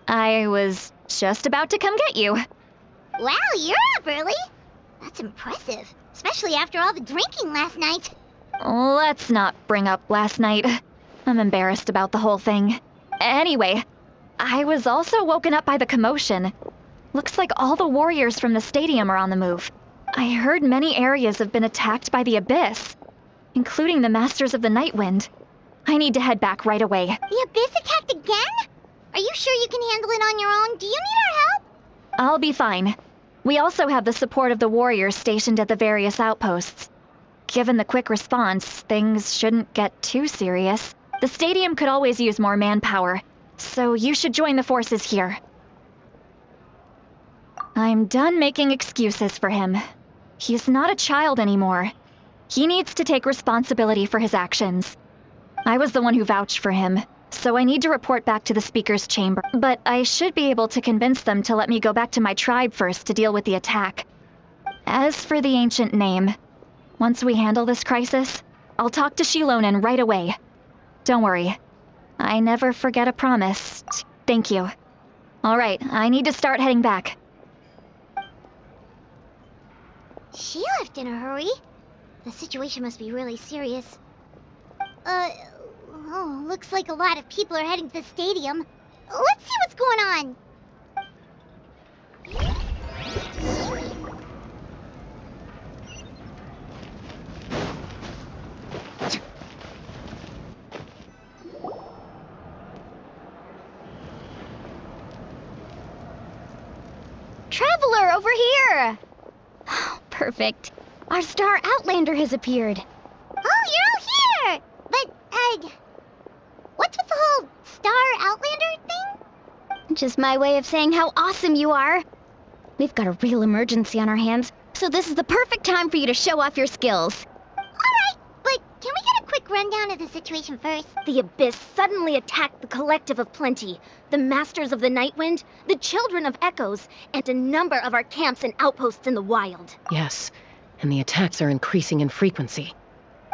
[SPEAKER 7] I was just about to come get you.
[SPEAKER 1] Wow, you're up early. That's impressive, especially after all the drinking last night.
[SPEAKER 7] Let's not bring up last night. I'm embarrassed about the whole thing. Anyway, I was also woken up by the commotion. Looks like all the warriors from the stadium are on the move. I heard many areas have been attacked by the Abyss, including the Masters of the Nightwind. I need to head back right away.
[SPEAKER 1] The Abyss attacked again? Are you sure you can handle it on your own? Do you need our help?
[SPEAKER 7] I'll be fine. We also have the support of the warriors stationed at the various outposts. Given the quick response, things shouldn't get too serious. The stadium could always use more manpower, so you should join the forces here. I'm done making excuses for him. He's not a child anymore. He needs to take responsibility for his actions. I was the one who vouched for him, so I need to report back to the Speaker's chamber. But I should be able to convince them to let me go back to my tribe first to deal with the attack. As for the ancient name, once we handle this crisis, I'll talk to Shilonen right away. Don't worry. I never forget a promise. Thank you. All right, I need to start heading back.
[SPEAKER 1] She left in a hurry. The situation must be really serious. Looks like a lot of people are heading to the stadium. Let's see what's going on.
[SPEAKER 4] Traveler, over here! Perfect. Our star Outlander has appeared.
[SPEAKER 1] Oh, you're all here! But, what's with the whole Star Outlander thing?
[SPEAKER 4] Just my way of saying how awesome you are. We've got a real emergency on our hands, so this is the perfect time for you to show off your skills.
[SPEAKER 1] Alright, but can we get a quick rundown of the situation first?
[SPEAKER 4] The Abyss suddenly attacked the Collective of Plenty, the Masters of the Nightwind, the Children of Echoes, and a number of our camps and outposts in the wild.
[SPEAKER 13] Yes, and the attacks are increasing in frequency.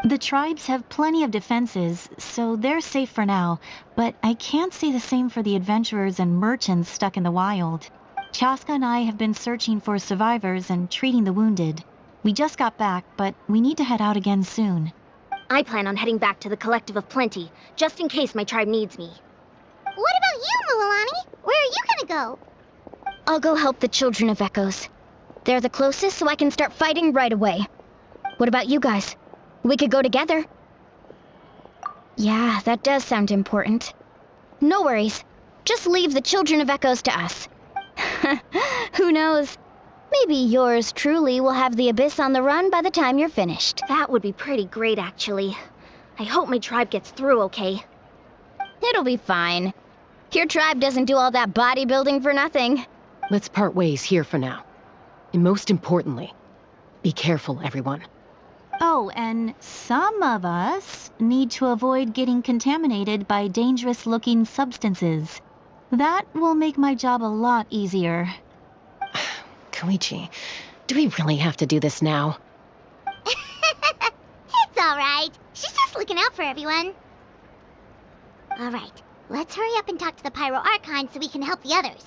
[SPEAKER 2] The tribes have plenty of defenses, so they're safe for now, but I can't say the same for the adventurers and merchants stuck in the wild. Chaska and I have been searching for survivors and treating the wounded. We just got back, but we need to head out again soon.
[SPEAKER 4] I plan on heading back to the Collective of Plenty, just in case my tribe needs me.
[SPEAKER 1] What about you, Mualani? Where are you gonna go?
[SPEAKER 4] I'll go help the Children of Echoes. They're the closest, so I can start fighting right away. What about you guys? We could go together. Yeah, that does sound important. No worries. Just leave the Children of Echoes to us. Who knows? Maybe yours truly will have the Abyss on the run by the time you're finished. That would be pretty great, actually. I hope my tribe gets through okay. It'll be fine. Your tribe doesn't do all that bodybuilding for nothing.
[SPEAKER 13] Let's part ways here for now. And most importantly, be careful, everyone.
[SPEAKER 2] Oh, and some of us need to avoid getting contaminated by dangerous-looking substances. That will make my job a lot easier.
[SPEAKER 13] Koichi, do we really have to do this now?
[SPEAKER 1] It's alright. She's just looking out for everyone. Alright, let's hurry up and talk to the Pyro Archon so we can help the others.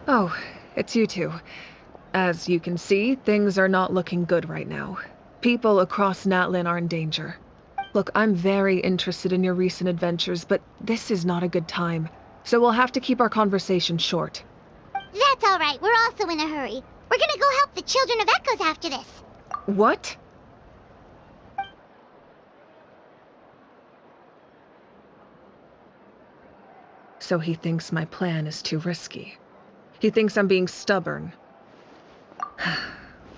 [SPEAKER 14] Oh, it's you two. As you can see, things are not looking good right now. People across Natlan are in danger. Look, I'm very interested in your recent adventures, but this is not a good time. So we'll have to keep our conversation short.
[SPEAKER 1] That's alright, we're also in a hurry. We're gonna go help the Children of Echoes after this.
[SPEAKER 14] What? So he thinks my plan is too risky. He thinks I'm being stubborn.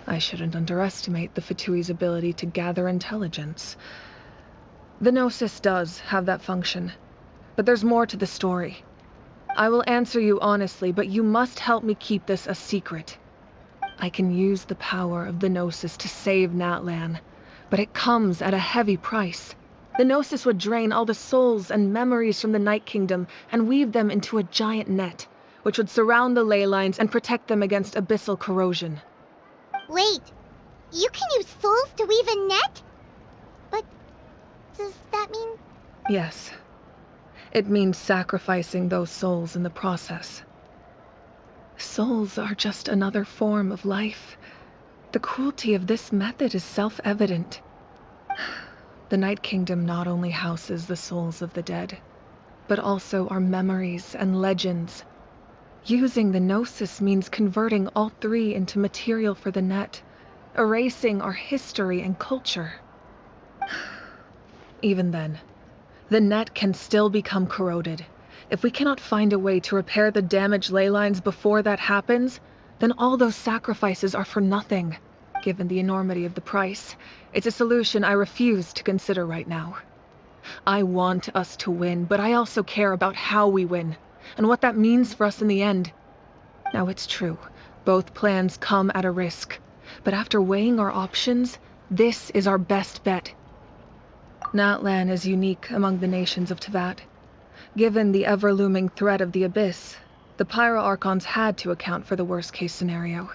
[SPEAKER 14] I shouldn't underestimate the Fatui's ability to gather intelligence. The Gnosis does have that function, but there's more to the story. I will answer you honestly, but you must help me keep this a secret. I can use the power of the Gnosis to save Natlan, but it comes at a heavy price. The Gnosis would drain all the souls and memories from the Night Kingdom and weave them into a giant net, which would surround the ley lines and protect them against abyssal corrosion.
[SPEAKER 1] Wait, you can use souls to weave a net? But does that mean...
[SPEAKER 14] Yes. It means sacrificing those souls in the process. Souls are just another form of life. The cruelty of this method is self-evident. The Night Kingdom not only houses the souls of the dead, but also our memories and legends. Using the Gnosis means converting all three into material for the net, erasing our history and culture. Even then, the net can still become corroded. If we cannot find a way to repair the damaged ley lines before that happens, then all those sacrifices are for nothing. Given the enormity of the price, it's a solution I refuse to consider right now. I want us to win, but I also care about how we win, and what that means for us in the end. Now it's true, both plans come at a risk, but after weighing our options, this is our best bet. Natlan is unique among the nations of Teyvat. Given the ever-looming threat of the Abyss, the Pyro Archons had to account for the worst-case scenario.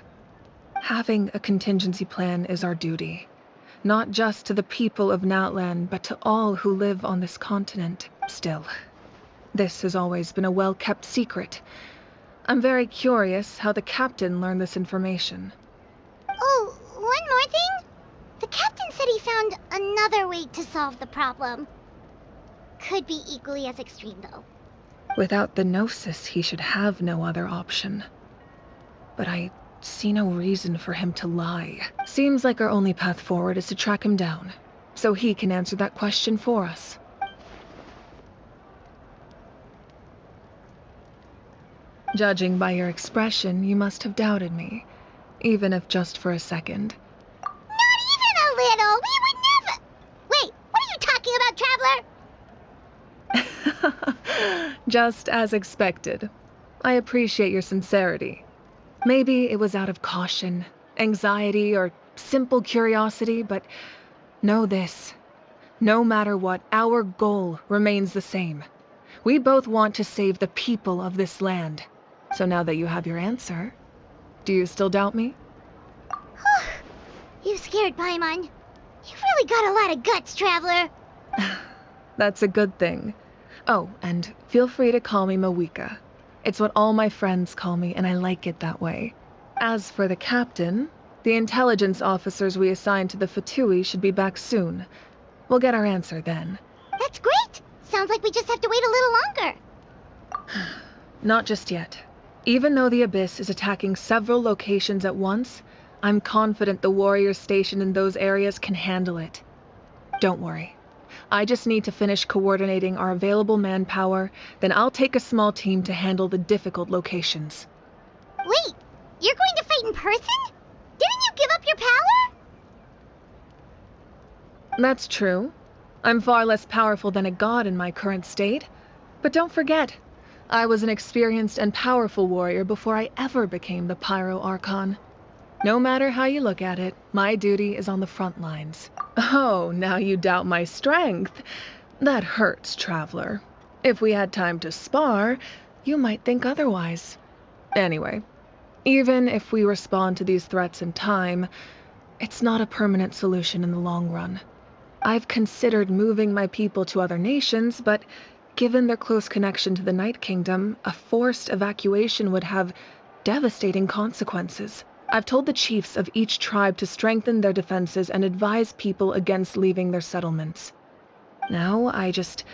[SPEAKER 14] Having a contingency plan is our duty, not just to the people of Natlan, but to all who live on this continent. Still, this has always been a well-kept secret. I'm very curious how the captain learned this information.
[SPEAKER 1] Oh, one more thing? The captain said he found another way to solve the problem. Could be equally as extreme, though.
[SPEAKER 14] Without the Gnosis, he should have no other option. But I see no reason for him to lie. Seems like our only path forward is to track him down, so he can answer that question for us. Judging by your expression, you must have doubted me, even if just for a second.
[SPEAKER 1] Not even a little! We would never... Wait, what are you talking about, Traveler?
[SPEAKER 14] Just as expected. I appreciate your sincerity. Maybe it was out of caution, anxiety, or simple curiosity, but know this. No matter what, our goal remains the same. We both want to save the people of this land. So now that you have your answer, do you still doubt me?
[SPEAKER 1] You scared Paimon. You've really got a lot of guts, Traveler.
[SPEAKER 14] That's a good thing. Oh, and feel free to call me mavuika. It's what all my friends call me, and I like it that way. As for the captain, the intelligence officers we assigned to the Fatui should be back soon. We'll get our answer then.
[SPEAKER 1] That's great! Sounds like we just have to wait a little longer.
[SPEAKER 14] Not just yet. Even though the Abyss is attacking several locations at once, I'm confident the warriors stationed in those areas can handle it. Don't worry. I just need to finish coordinating our available manpower, then I'll take a small team to handle the difficult locations.
[SPEAKER 1] Wait, you're going to fight in person? Didn't you give up your power?
[SPEAKER 14] That's true. I'm far less powerful than a god in my current state. But don't forget, I was an experienced and powerful warrior before I ever became the Pyro Archon. No matter how you look at it, my duty is on the front lines. Oh, now you doubt my strength. That hurts, Traveler. If we had time to spar, you might think otherwise. Anyway, even if we respond to these threats in time, it's not a permanent solution in the long run. I've considered moving my people to other nations, but given their close connection to the Night Kingdom, a forced evacuation would have devastating consequences. I've told the chiefs of each tribe to strengthen their defenses and advise people against leaving their settlements. Now I just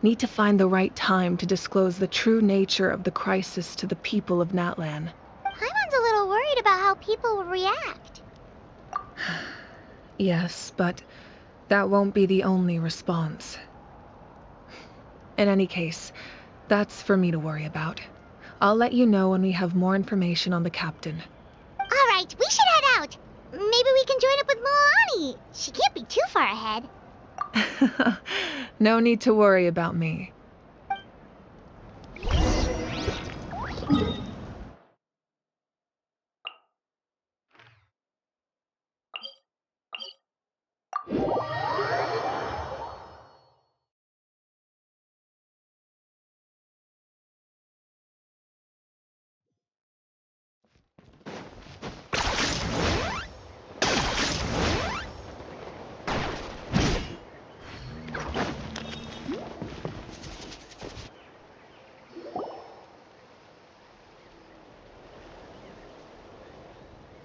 [SPEAKER 14] need to find the right time to disclose the true nature of the crisis to the people of Natlan.
[SPEAKER 1] Paimon's a little worried about how people will react.
[SPEAKER 14] Yes, but that won't be the only response. In any case, That's for me to worry about. I'll let you know when we have more information on the captain.
[SPEAKER 1] Alright, we should head out. Maybe we can join up with Mualani. She can't be too far ahead.
[SPEAKER 14] No need to worry about me.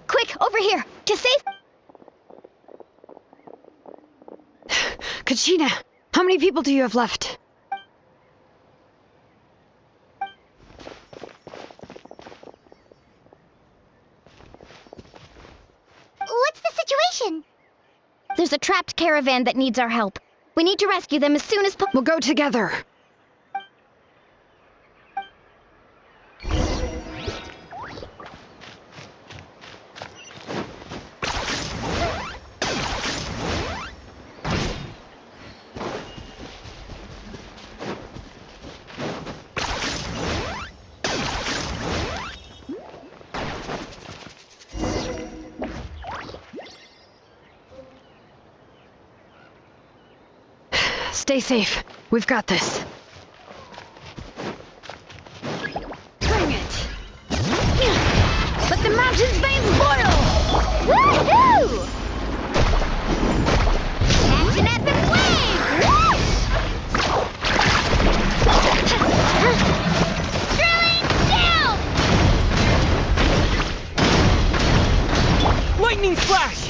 [SPEAKER 4] Quick, over here! To safe...
[SPEAKER 5] Kachina, how many people do you have left?
[SPEAKER 1] What's the situation?
[SPEAKER 4] There's a trapped caravan that needs our help. We need to rescue them as soon as
[SPEAKER 5] We'll go together. Stay safe. We've got this. Bring it! Let the mountain's veins boil!
[SPEAKER 1] Woohoo! Catching at the flame! Drilling down!
[SPEAKER 6] Lightning flash!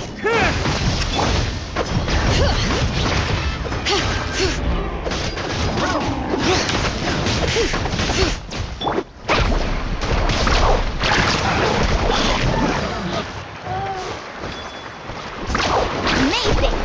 [SPEAKER 1] Amazing!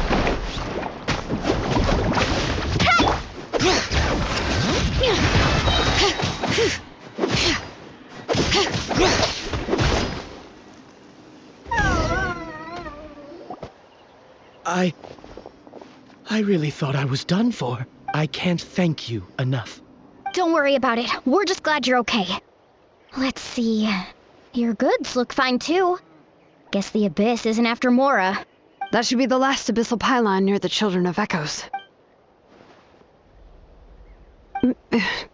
[SPEAKER 11] I really thought I was done for. I can't thank you enough.
[SPEAKER 4] Don't worry about it. We're just glad you're okay. Let's see. Your goods look fine too. Guess the Abyss isn't after Mora.
[SPEAKER 5] That should be the last abyssal pylon near the Children of Echoes.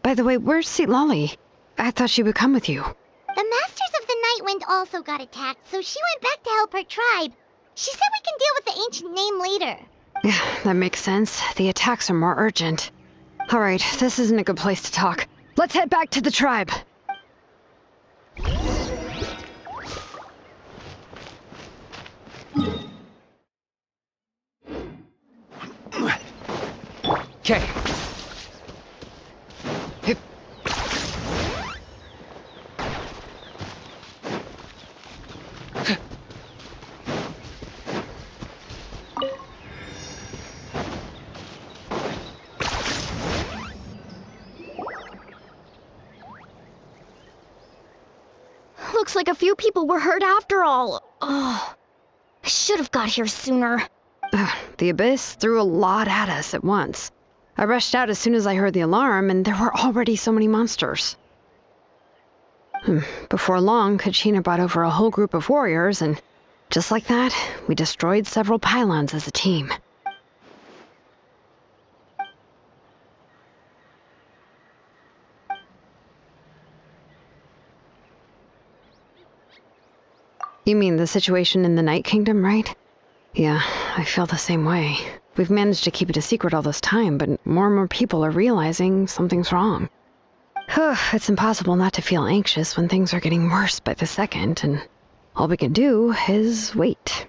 [SPEAKER 5] By the way, where's Lolly? I thought she would come with you.
[SPEAKER 1] The Masters of the Night Wind also got attacked, so she went back to help her tribe. She said we can deal with the ancient name later.
[SPEAKER 5] Yeah, that makes sense. The attacks are more urgent. Alright, this isn't a good place to talk. Let's head back to the tribe.
[SPEAKER 6] Okay.
[SPEAKER 4] Looks like a few people were hurt after all. Oh, I should have got here sooner.
[SPEAKER 5] The Abyss threw a lot at us at once. I rushed out as soon as I heard the alarm, and there were already so many monsters. Before long, Kachina brought over a whole group of warriors, and just like that, we destroyed several pylons as a team. You mean the situation in the Night Kingdom, right? Yeah, I feel the same way. We've managed to keep it a secret all this time, but more and more people are realizing something's wrong. It's impossible not to feel anxious when things are getting worse by the second, and all we can do is wait.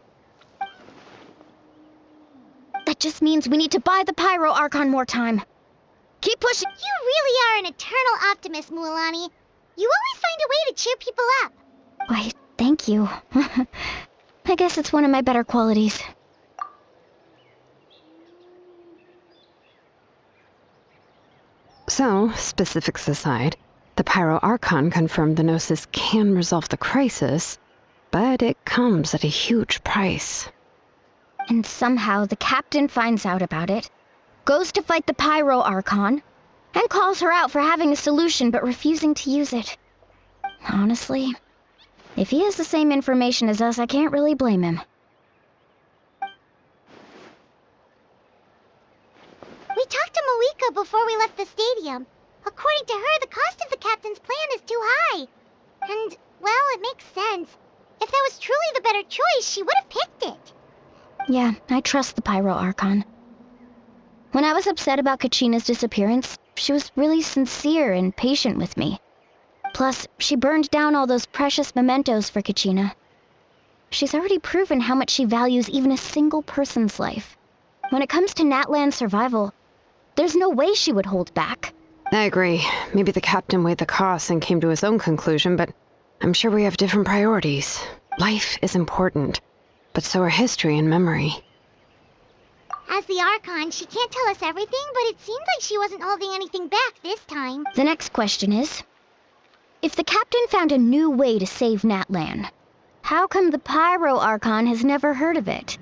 [SPEAKER 4] That just means we need to buy the Pyro Archon more time. Keep pushing.
[SPEAKER 1] You really are an eternal optimist, Mualani. You always find a way to cheer people up.
[SPEAKER 4] Why, thank you. I guess it's one of my better qualities.
[SPEAKER 5] So, specifics aside, the Pyro Archon confirmed the Gnosis can resolve the crisis, but it comes at a huge price.
[SPEAKER 4] And somehow the captain finds out about it, goes to fight the Pyro Archon, and calls her out for having a solution but refusing to use it. Honestly, if he has the same information as us, I can't really blame him.
[SPEAKER 1] We talked to Mavuika before we left the stadium. According to her, the cost of the captain's plan is too high. And, well, it makes sense. If that was truly the better choice, she would have picked it.
[SPEAKER 4] Yeah, I trust the Pyro Archon. When I was upset about Kachina's disappearance, she was really sincere and patient with me. Plus, she burned down all those precious mementos for Kachina. She's already proven how much she values even a single person's life. When it comes to Natlan's survival, there's no way she would hold back.
[SPEAKER 5] I agree. Maybe the captain weighed the costs and came to his own conclusion, but I'm sure we have different priorities. Life is important, but so are history and memory.
[SPEAKER 1] As the Archon, she can't tell us everything, but it seems like she wasn't holding anything back this time.
[SPEAKER 4] The next question is, if the captain found a new way to save Natlan, how come the Pyro Archon has never heard of it?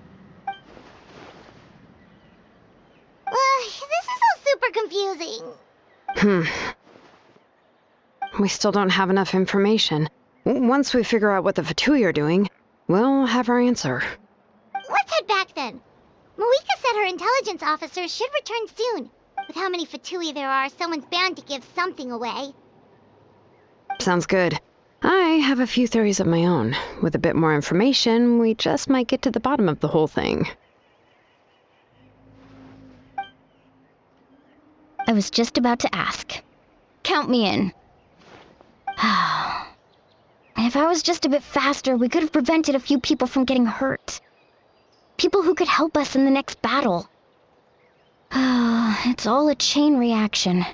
[SPEAKER 1] This is all super confusing.
[SPEAKER 5] We still don't have enough information. Once we figure out what the Fatui are doing, we'll have our answer.
[SPEAKER 1] Let's head back then. Mavuika said her intelligence officers should return soon. With how many Fatui there are, someone's bound to give something away.
[SPEAKER 5] Sounds good. I have a few theories of my own. With a bit more information, we just might get to the bottom of the whole thing.
[SPEAKER 4] I was just about to ask. Count me in. If I was just a bit faster, we could have prevented a few people from getting hurt. People who could help us in the next battle. It's all a chain reaction.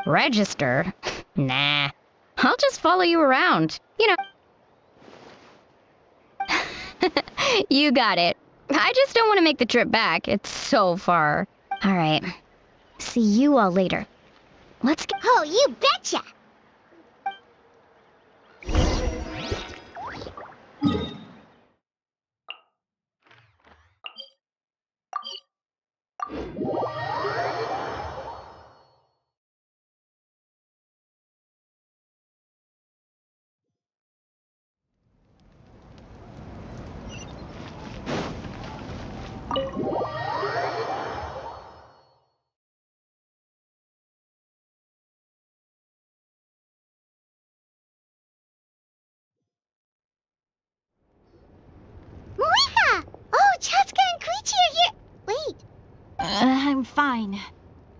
[SPEAKER 4] Register? Nah. I'll just follow you around. You know. You got it. I just don't want to make the trip back. It's so far. All right. See you all later. Let's get...
[SPEAKER 1] Oh, you betcha! Mavuika! Oh, Chaska and Koichi are here! Wait.
[SPEAKER 7] I'm fine.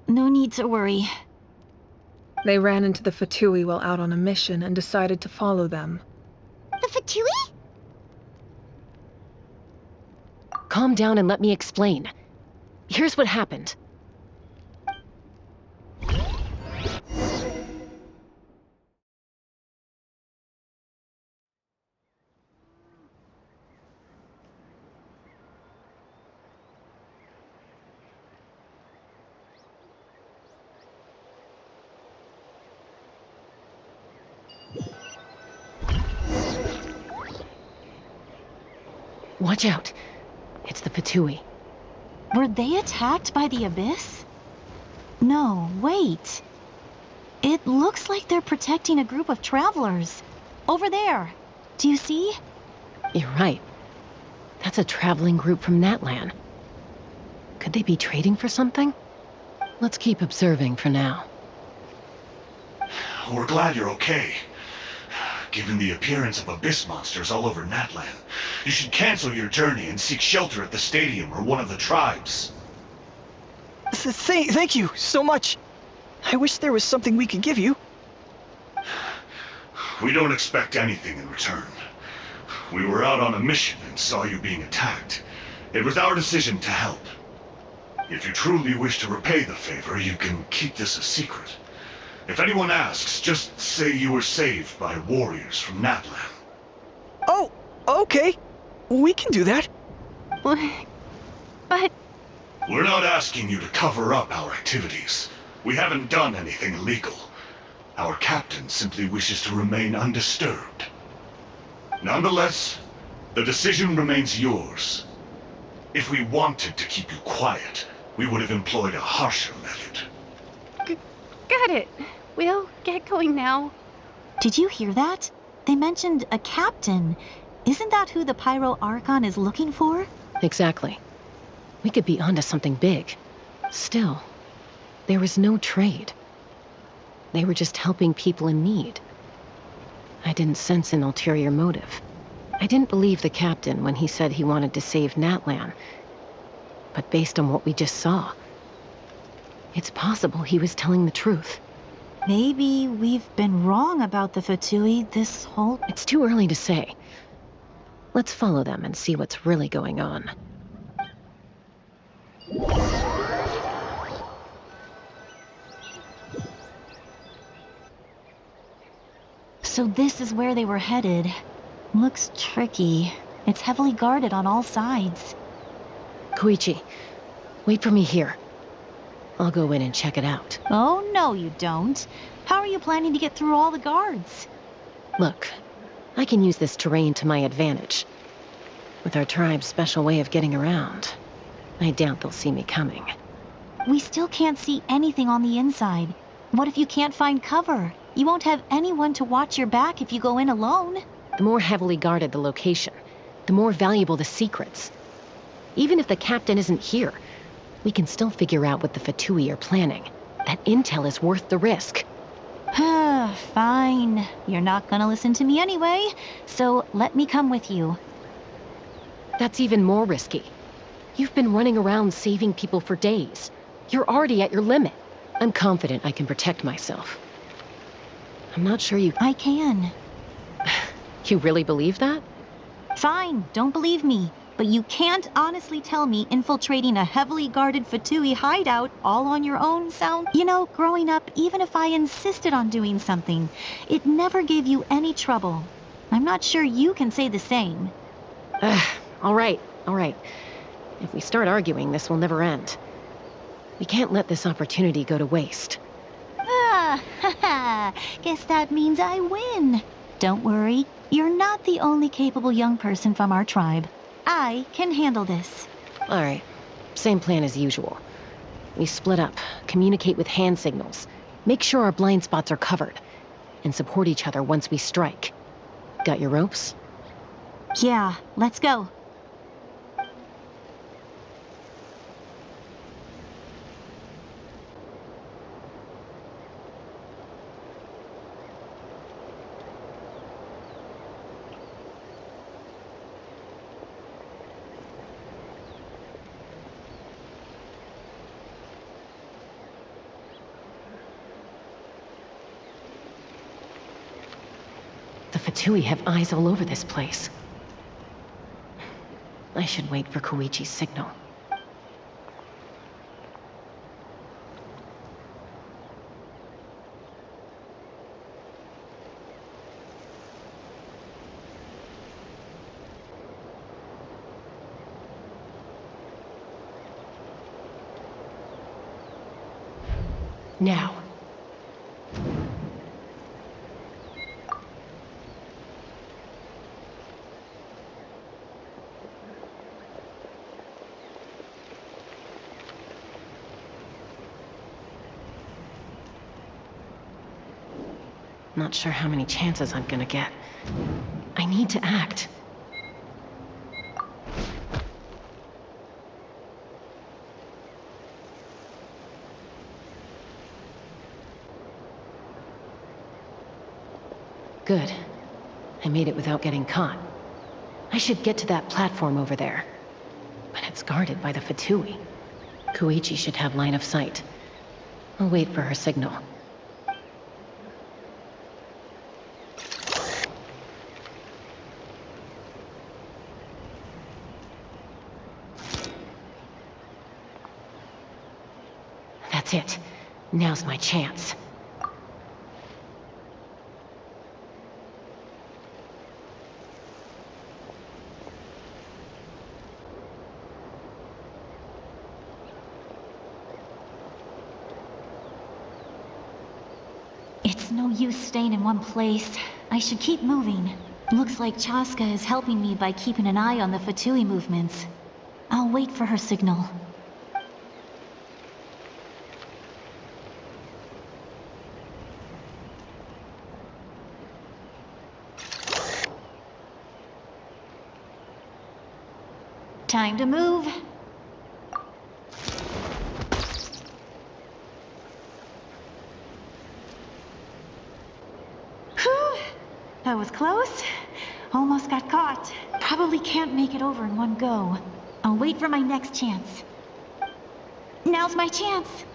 [SPEAKER 7] No need to worry.
[SPEAKER 14] They ran into the Fatui while out on a mission and decided to follow them.
[SPEAKER 1] The Fatui?
[SPEAKER 13] Calm down and let me explain. Here's what happened. Watch out. It's the Fatui.
[SPEAKER 7] Were they attacked by the Abyss? No, wait. It looks like they're protecting a group of travelers. Over there. Do you see?
[SPEAKER 13] You're right. That's a traveling group from Natlan. Could they be trading for something? Let's keep observing for now.
[SPEAKER 10] We're glad you're okay. Given the appearance of abyss monsters all over Natlan, you should cancel your journey and seek shelter at the stadium or one of the tribes.
[SPEAKER 6] Thank you so much. I wish there was something we could give you.
[SPEAKER 10] We don't expect anything in return. We were out on a mission and saw you being attacked. It was our decision to help. If you truly wish to repay the favor, you can keep this a secret. If anyone asks, just say you were saved by warriors from Natlan.
[SPEAKER 6] Oh, okay. We can do that.
[SPEAKER 7] But
[SPEAKER 10] We're not asking you to cover up our activities. We haven't done anything illegal. Our captain simply wishes to remain undisturbed. Nonetheless, the decision remains yours. If we wanted to keep you quiet, we would have employed a harsher method.
[SPEAKER 15] Got it. We'll get going now.
[SPEAKER 7] Did you hear that? They mentioned a captain. Isn't that who the Pyro Archon is looking for?
[SPEAKER 13] Exactly. We could be onto something big. Still, there was no trade. They were just helping people in need. I didn't sense an ulterior motive. I didn't believe the captain when he said he wanted to save Natlan. But based on what we just saw, it's possible he was telling the truth.
[SPEAKER 7] Maybe we've been wrong about the Fatui this whole...
[SPEAKER 13] It's too early to say. Let's follow them and see what's really going on.
[SPEAKER 7] So this is where they were headed. Looks tricky. It's heavily guarded on all sides.
[SPEAKER 13] Koichi, wait for me here. I'll go in and check it out.
[SPEAKER 7] Oh, no you don't. How are you planning to get through all the guards?
[SPEAKER 13] Look, I can use this terrain to my advantage. With our tribe's special way of getting around, I doubt they'll see me coming.
[SPEAKER 7] We still can't see anything on the inside. What if you can't find cover? You won't have anyone to watch your back if you go in alone.
[SPEAKER 13] The more heavily guarded the location, the more valuable the secrets. Even if the captain isn't here, we can still figure out what the Fatui are planning. That intel is worth the risk.
[SPEAKER 7] Fine. You're not gonna listen to me anyway, so let me come with you.
[SPEAKER 13] That's even more risky. You've been running around saving people for days. You're already at your limit. I'm confident I can protect myself. I'm not sure you...
[SPEAKER 7] I can.
[SPEAKER 13] You really believe that?
[SPEAKER 7] Fine, don't believe me. But you can't honestly tell me infiltrating a heavily guarded Fatui hideout all on your own sound... You know, growing up, even if I insisted on doing something, it never gave you any trouble. I'm not sure you can say the same.
[SPEAKER 13] All right. If we start arguing, this will never end. We can't let this opportunity go to waste.
[SPEAKER 7] Guess that means I win. Don't worry, you're not the only capable young person from our tribe. I can handle this.
[SPEAKER 13] All right, same plan as usual. We split up, communicate with hand signals, make sure our blind spots are covered, and support each other once we strike. Got your ropes?
[SPEAKER 7] Yeah, let's go.
[SPEAKER 13] The Fatui have eyes all over this place. I should wait for Koichi's signal. Now. Not sure how many chances I'm gonna get. I need to act. Good. I made it without getting caught. I should get to that platform over there. But it's guarded by the Fatui. Koichi should have line of sight. I'll wait for her signal. That's it. Now's my chance.
[SPEAKER 7] It's no use staying in one place. I should keep moving. Looks like Chaska is helping me by keeping an eye on the Fatui movements. I'll wait for her signal. Time to move. Whew! That was close. Almost got caught. Probably can't make it over in one go. I'll wait for my next chance. Now's my chance.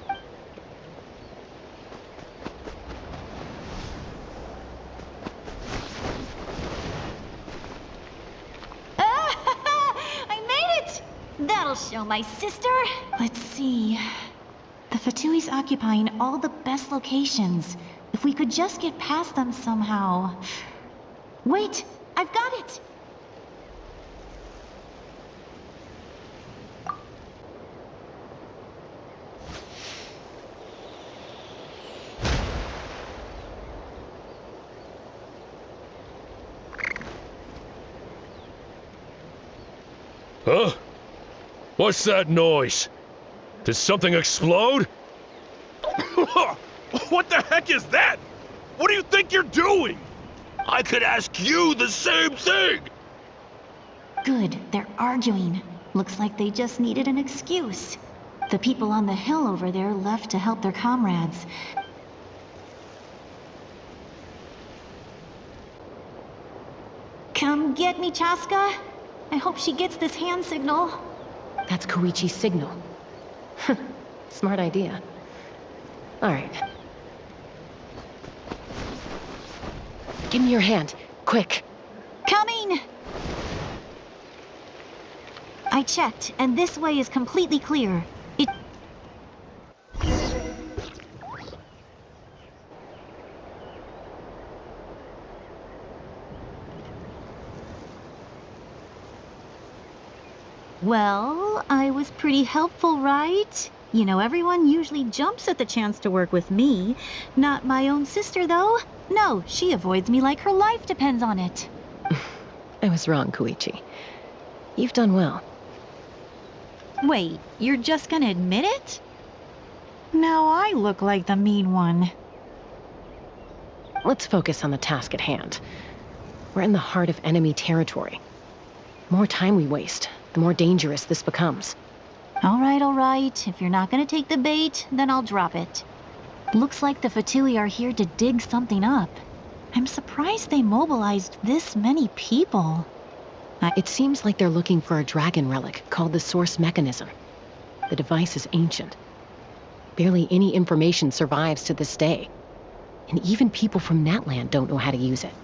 [SPEAKER 7] I made it! That'll show my sister. Let's see. The Fatui's occupying all the best locations. If we could just get past them somehow. Wait, I've got it!
[SPEAKER 16] Huh? What's that noise? Did something explode?
[SPEAKER 11] What the heck is that? What do you think you're doing?
[SPEAKER 16] I could ask you the same thing!
[SPEAKER 7] Good, they're arguing. Looks like they just needed an excuse. The people on the hill over there left to help their comrades. Come get me, Chaska. I hope she gets this hand signal.
[SPEAKER 13] That's Koichi's signal. Smart idea. All right. Give me your hand, quick.
[SPEAKER 7] Coming! I checked, and this way is completely clear. Well, I was pretty helpful, right? You know, everyone usually jumps at the chance to work with me. Not my own sister, though. No, she avoids me like her life depends on it.
[SPEAKER 13] I was wrong, Koichi. You've done well.
[SPEAKER 7] Wait, you're just gonna admit it? Now I look like the mean one.
[SPEAKER 13] Let's focus on the task at hand. We're in the heart of enemy territory. The more time we waste, the more dangerous this becomes.
[SPEAKER 7] All right. If you're not gonna take the bait, then I'll drop it. Looks like the Fatui are here to dig something up. I'm surprised they mobilized this many people.
[SPEAKER 13] It seems like they're looking for a dragon relic called the Source Mechanism. The device is ancient. Barely any information survives to this day. And even people from Natlan don't know how to use it.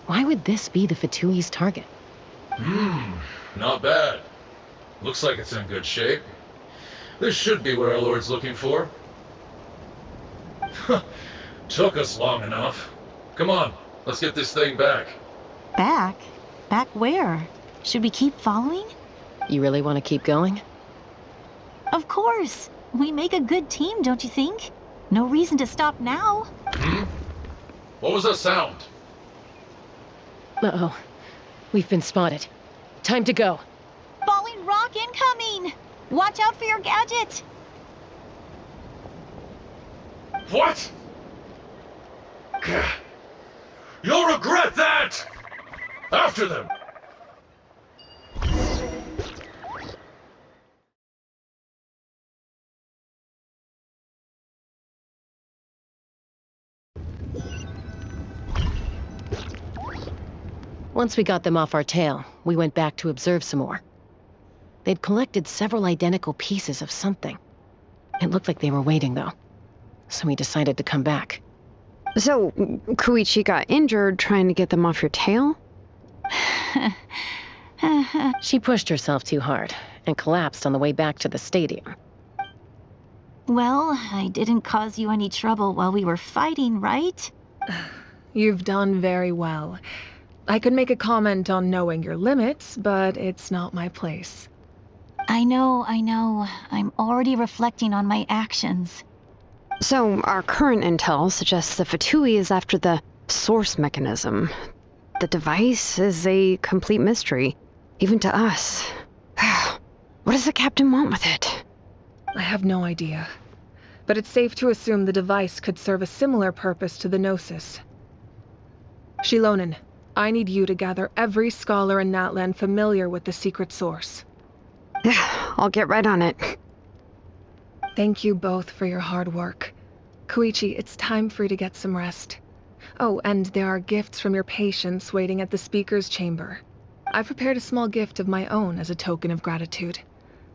[SPEAKER 13] Why would this be the Fatui's target?
[SPEAKER 17] Not bad. Looks like it's in good shape. This should be what our Lord's looking for. Took us long enough. Come on, let's get this thing back.
[SPEAKER 7] Back? Back where? Should we keep following?
[SPEAKER 13] You really want to keep going?
[SPEAKER 7] Of course. We make a good team, don't you think? No reason to stop now.
[SPEAKER 17] What was that sound?
[SPEAKER 13] Uh-oh. We've been spotted. Time to go.
[SPEAKER 7] Falling rock incoming! Watch out for your gadget!
[SPEAKER 17] What? You'll regret that! After them!
[SPEAKER 13] Once we got them off our tail, we went back to observe some more. They'd collected several identical pieces of something. It looked like they were waiting, though. So we decided to come back.
[SPEAKER 5] So, Koichi got injured trying to get them off your tail?
[SPEAKER 13] She pushed herself too hard and collapsed on the way back to the stadium.
[SPEAKER 7] Well, I didn't cause you any trouble while we were fighting, right?
[SPEAKER 14] You've done very well. I could make a comment on knowing your limits, but it's not my place.
[SPEAKER 7] I know. I'm already reflecting on my actions.
[SPEAKER 5] So, our current intel suggests the Fatui is after the source mechanism. The device is a complete mystery, even to us. What does the captain want with it?
[SPEAKER 14] I have no idea. But it's safe to assume the device could serve a similar purpose to the Gnosis. Shilonen, I need you to gather every scholar in Natlan familiar with the secret source.
[SPEAKER 5] I'll get right on it.
[SPEAKER 14] Thank you both for your hard work. Koichi, it's time for you to get some rest. Oh, and there are gifts from your patients waiting at the speaker's chamber. I've prepared a small gift of my own as a token of gratitude.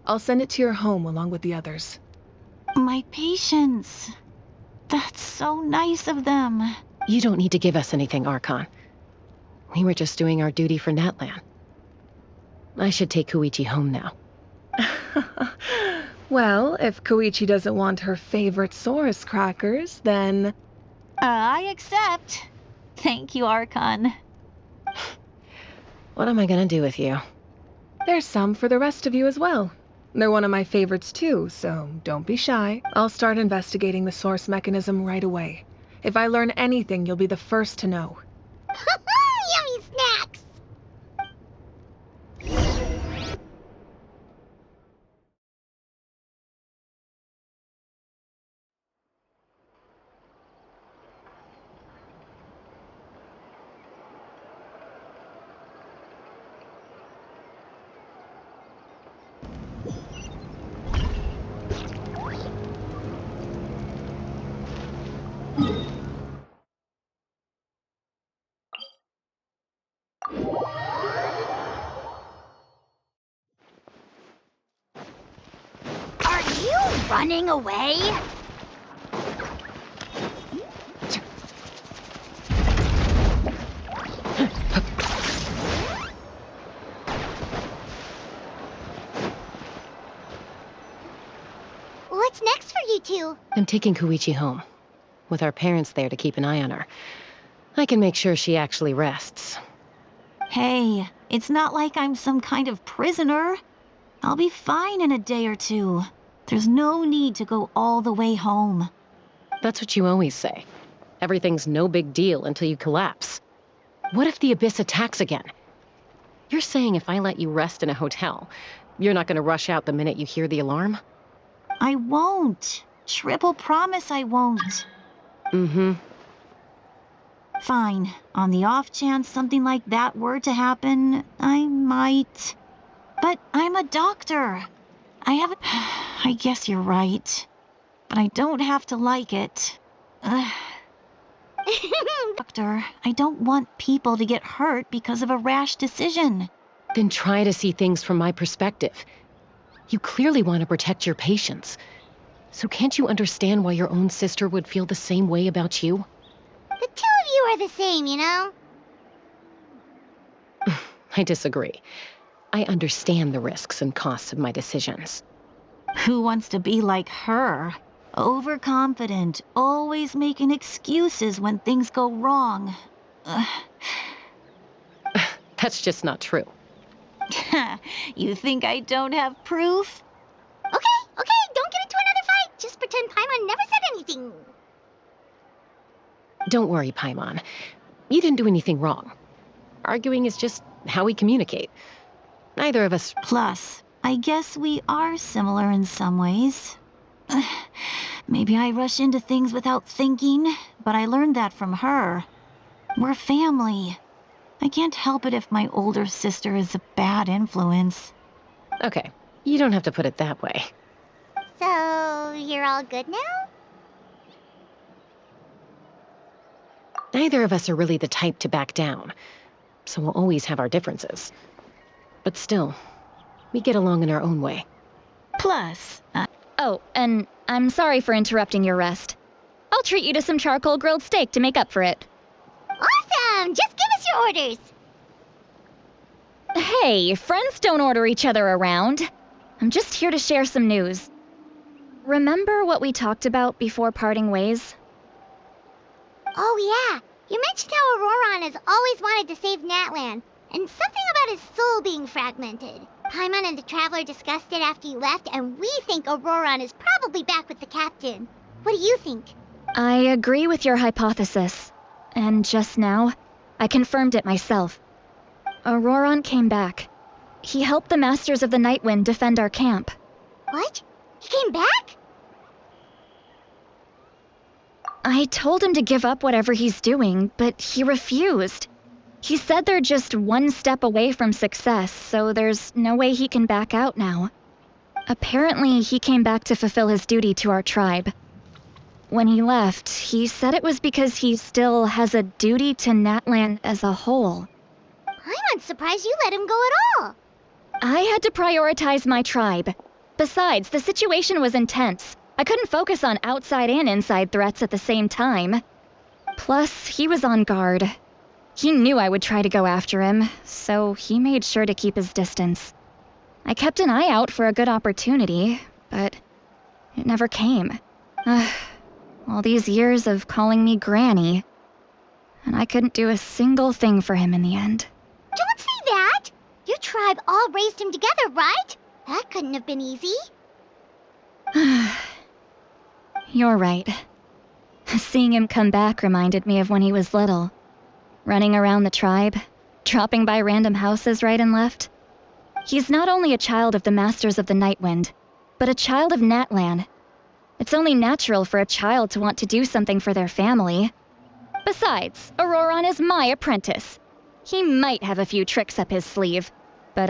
[SPEAKER 14] I'll send it to your home along with the others.
[SPEAKER 2] My patience. That's so nice of them.
[SPEAKER 13] You don't need to give us anything, Archon. We were just doing our duty for Natlan. I should take Koichi home now.
[SPEAKER 14] Well, if Koichi doesn't want her favorite Saurus crackers, then...
[SPEAKER 2] I accept. Thank you, Archon.
[SPEAKER 13] What am I gonna do with you?
[SPEAKER 14] There's some for the rest of you as well. They're one of my favorites too, so don't be shy. I'll start investigating the source mechanism right away. If I learn anything, you'll be the first to know.
[SPEAKER 1] Yummy snacks! Are you running away? What's next for you two?
[SPEAKER 13] I'm taking Koichi home. With our parents there to keep an eye on her. I can make sure she actually rests.
[SPEAKER 2] Hey, it's not like I'm some kind of prisoner. I'll be fine in a day or two. There's no need to go all the way home.
[SPEAKER 13] That's what you always say. Everything's no big deal until you collapse. What if the Abyss attacks again? You're saying if I let you rest in a hotel, you're not gonna rush out the minute you hear the alarm?
[SPEAKER 2] I won't. Triple promise I won't.
[SPEAKER 13] Mm-hmm.
[SPEAKER 2] Fine. On the off chance something like that were to happen, I might. But I'm a doctor. I haven't... I guess you're right. But I don't have to like it. Doctor, I don't want people to get hurt because of a rash decision.
[SPEAKER 13] Then try to see things from my perspective. You clearly want to protect your patients. So can't you understand why your own sister would feel the same way about you?
[SPEAKER 1] The two of you are the same, you know?
[SPEAKER 13] I disagree. I understand the risks and costs of my decisions.
[SPEAKER 2] Who wants to be like her? Overconfident, always making excuses when things go wrong.
[SPEAKER 13] That's just not true.
[SPEAKER 2] You think I don't have proof?
[SPEAKER 1] Okay, don't get into another fight. Just pretend Paimon never said anything.
[SPEAKER 13] Don't worry, Paimon. You didn't do anything wrong. Arguing is just how we communicate. Neither of us...
[SPEAKER 2] Plus, I guess we are similar in some ways. Maybe I rush into things without thinking, but I learned that from her. We're family. I can't help it if my older sister is a bad influence.
[SPEAKER 13] Okay, you don't have to put it that way.
[SPEAKER 1] So, you're all good now?
[SPEAKER 13] Neither of us are really the type to back down, so we'll always have our differences. But still, we get along in our own way.
[SPEAKER 4] Plus, oh, and I'm sorry for interrupting your rest. I'll treat you to some charcoal grilled steak to make up for it.
[SPEAKER 1] Awesome! Just give us your orders.
[SPEAKER 4] Hey, friends don't order each other around. I'm just here to share some news. Remember what we talked about before parting ways?
[SPEAKER 1] Oh yeah, you mentioned how Auroran has always wanted to save Natlan, and something about his soul being fragmented. Paimon and the Traveler discussed it after you left, and we think Auroran is probably back with the captain. What do you think?
[SPEAKER 7] I agree with your hypothesis. And just now, I confirmed it myself. Auroron came back. He helped the Masters of the Nightwind defend our camp.
[SPEAKER 1] What? He came back?
[SPEAKER 7] I told him to give up whatever he's doing, but he refused. He said they're just one step away from success, so there's no way he can back out now. Apparently, he came back to fulfill his duty to our tribe. When he left, he said it was because he still has a duty to Natlan as a whole.
[SPEAKER 1] I'm unsurprised you let him go at all.
[SPEAKER 7] I had to prioritize my tribe. Besides, the situation was intense. I couldn't focus on outside and inside threats at the same time. Plus, he was on guard. He knew I would try to go after him, so he made sure to keep his distance. I kept an eye out for a good opportunity, but it never came. All these years of calling me Granny, and I couldn't do a single thing for him in the end.
[SPEAKER 1] Don't say that! Your tribe all raised him together, right? That couldn't have been easy.
[SPEAKER 7] You're right. Seeing him come back reminded me of when he was little. Running around the tribe, dropping by random houses right and left. He's not only a child of the Masters of the Nightwind, but a child of Natlan. It's only natural for a child to want to do something for their family. Besides, Auroron is my apprentice. He might have a few tricks up his sleeve.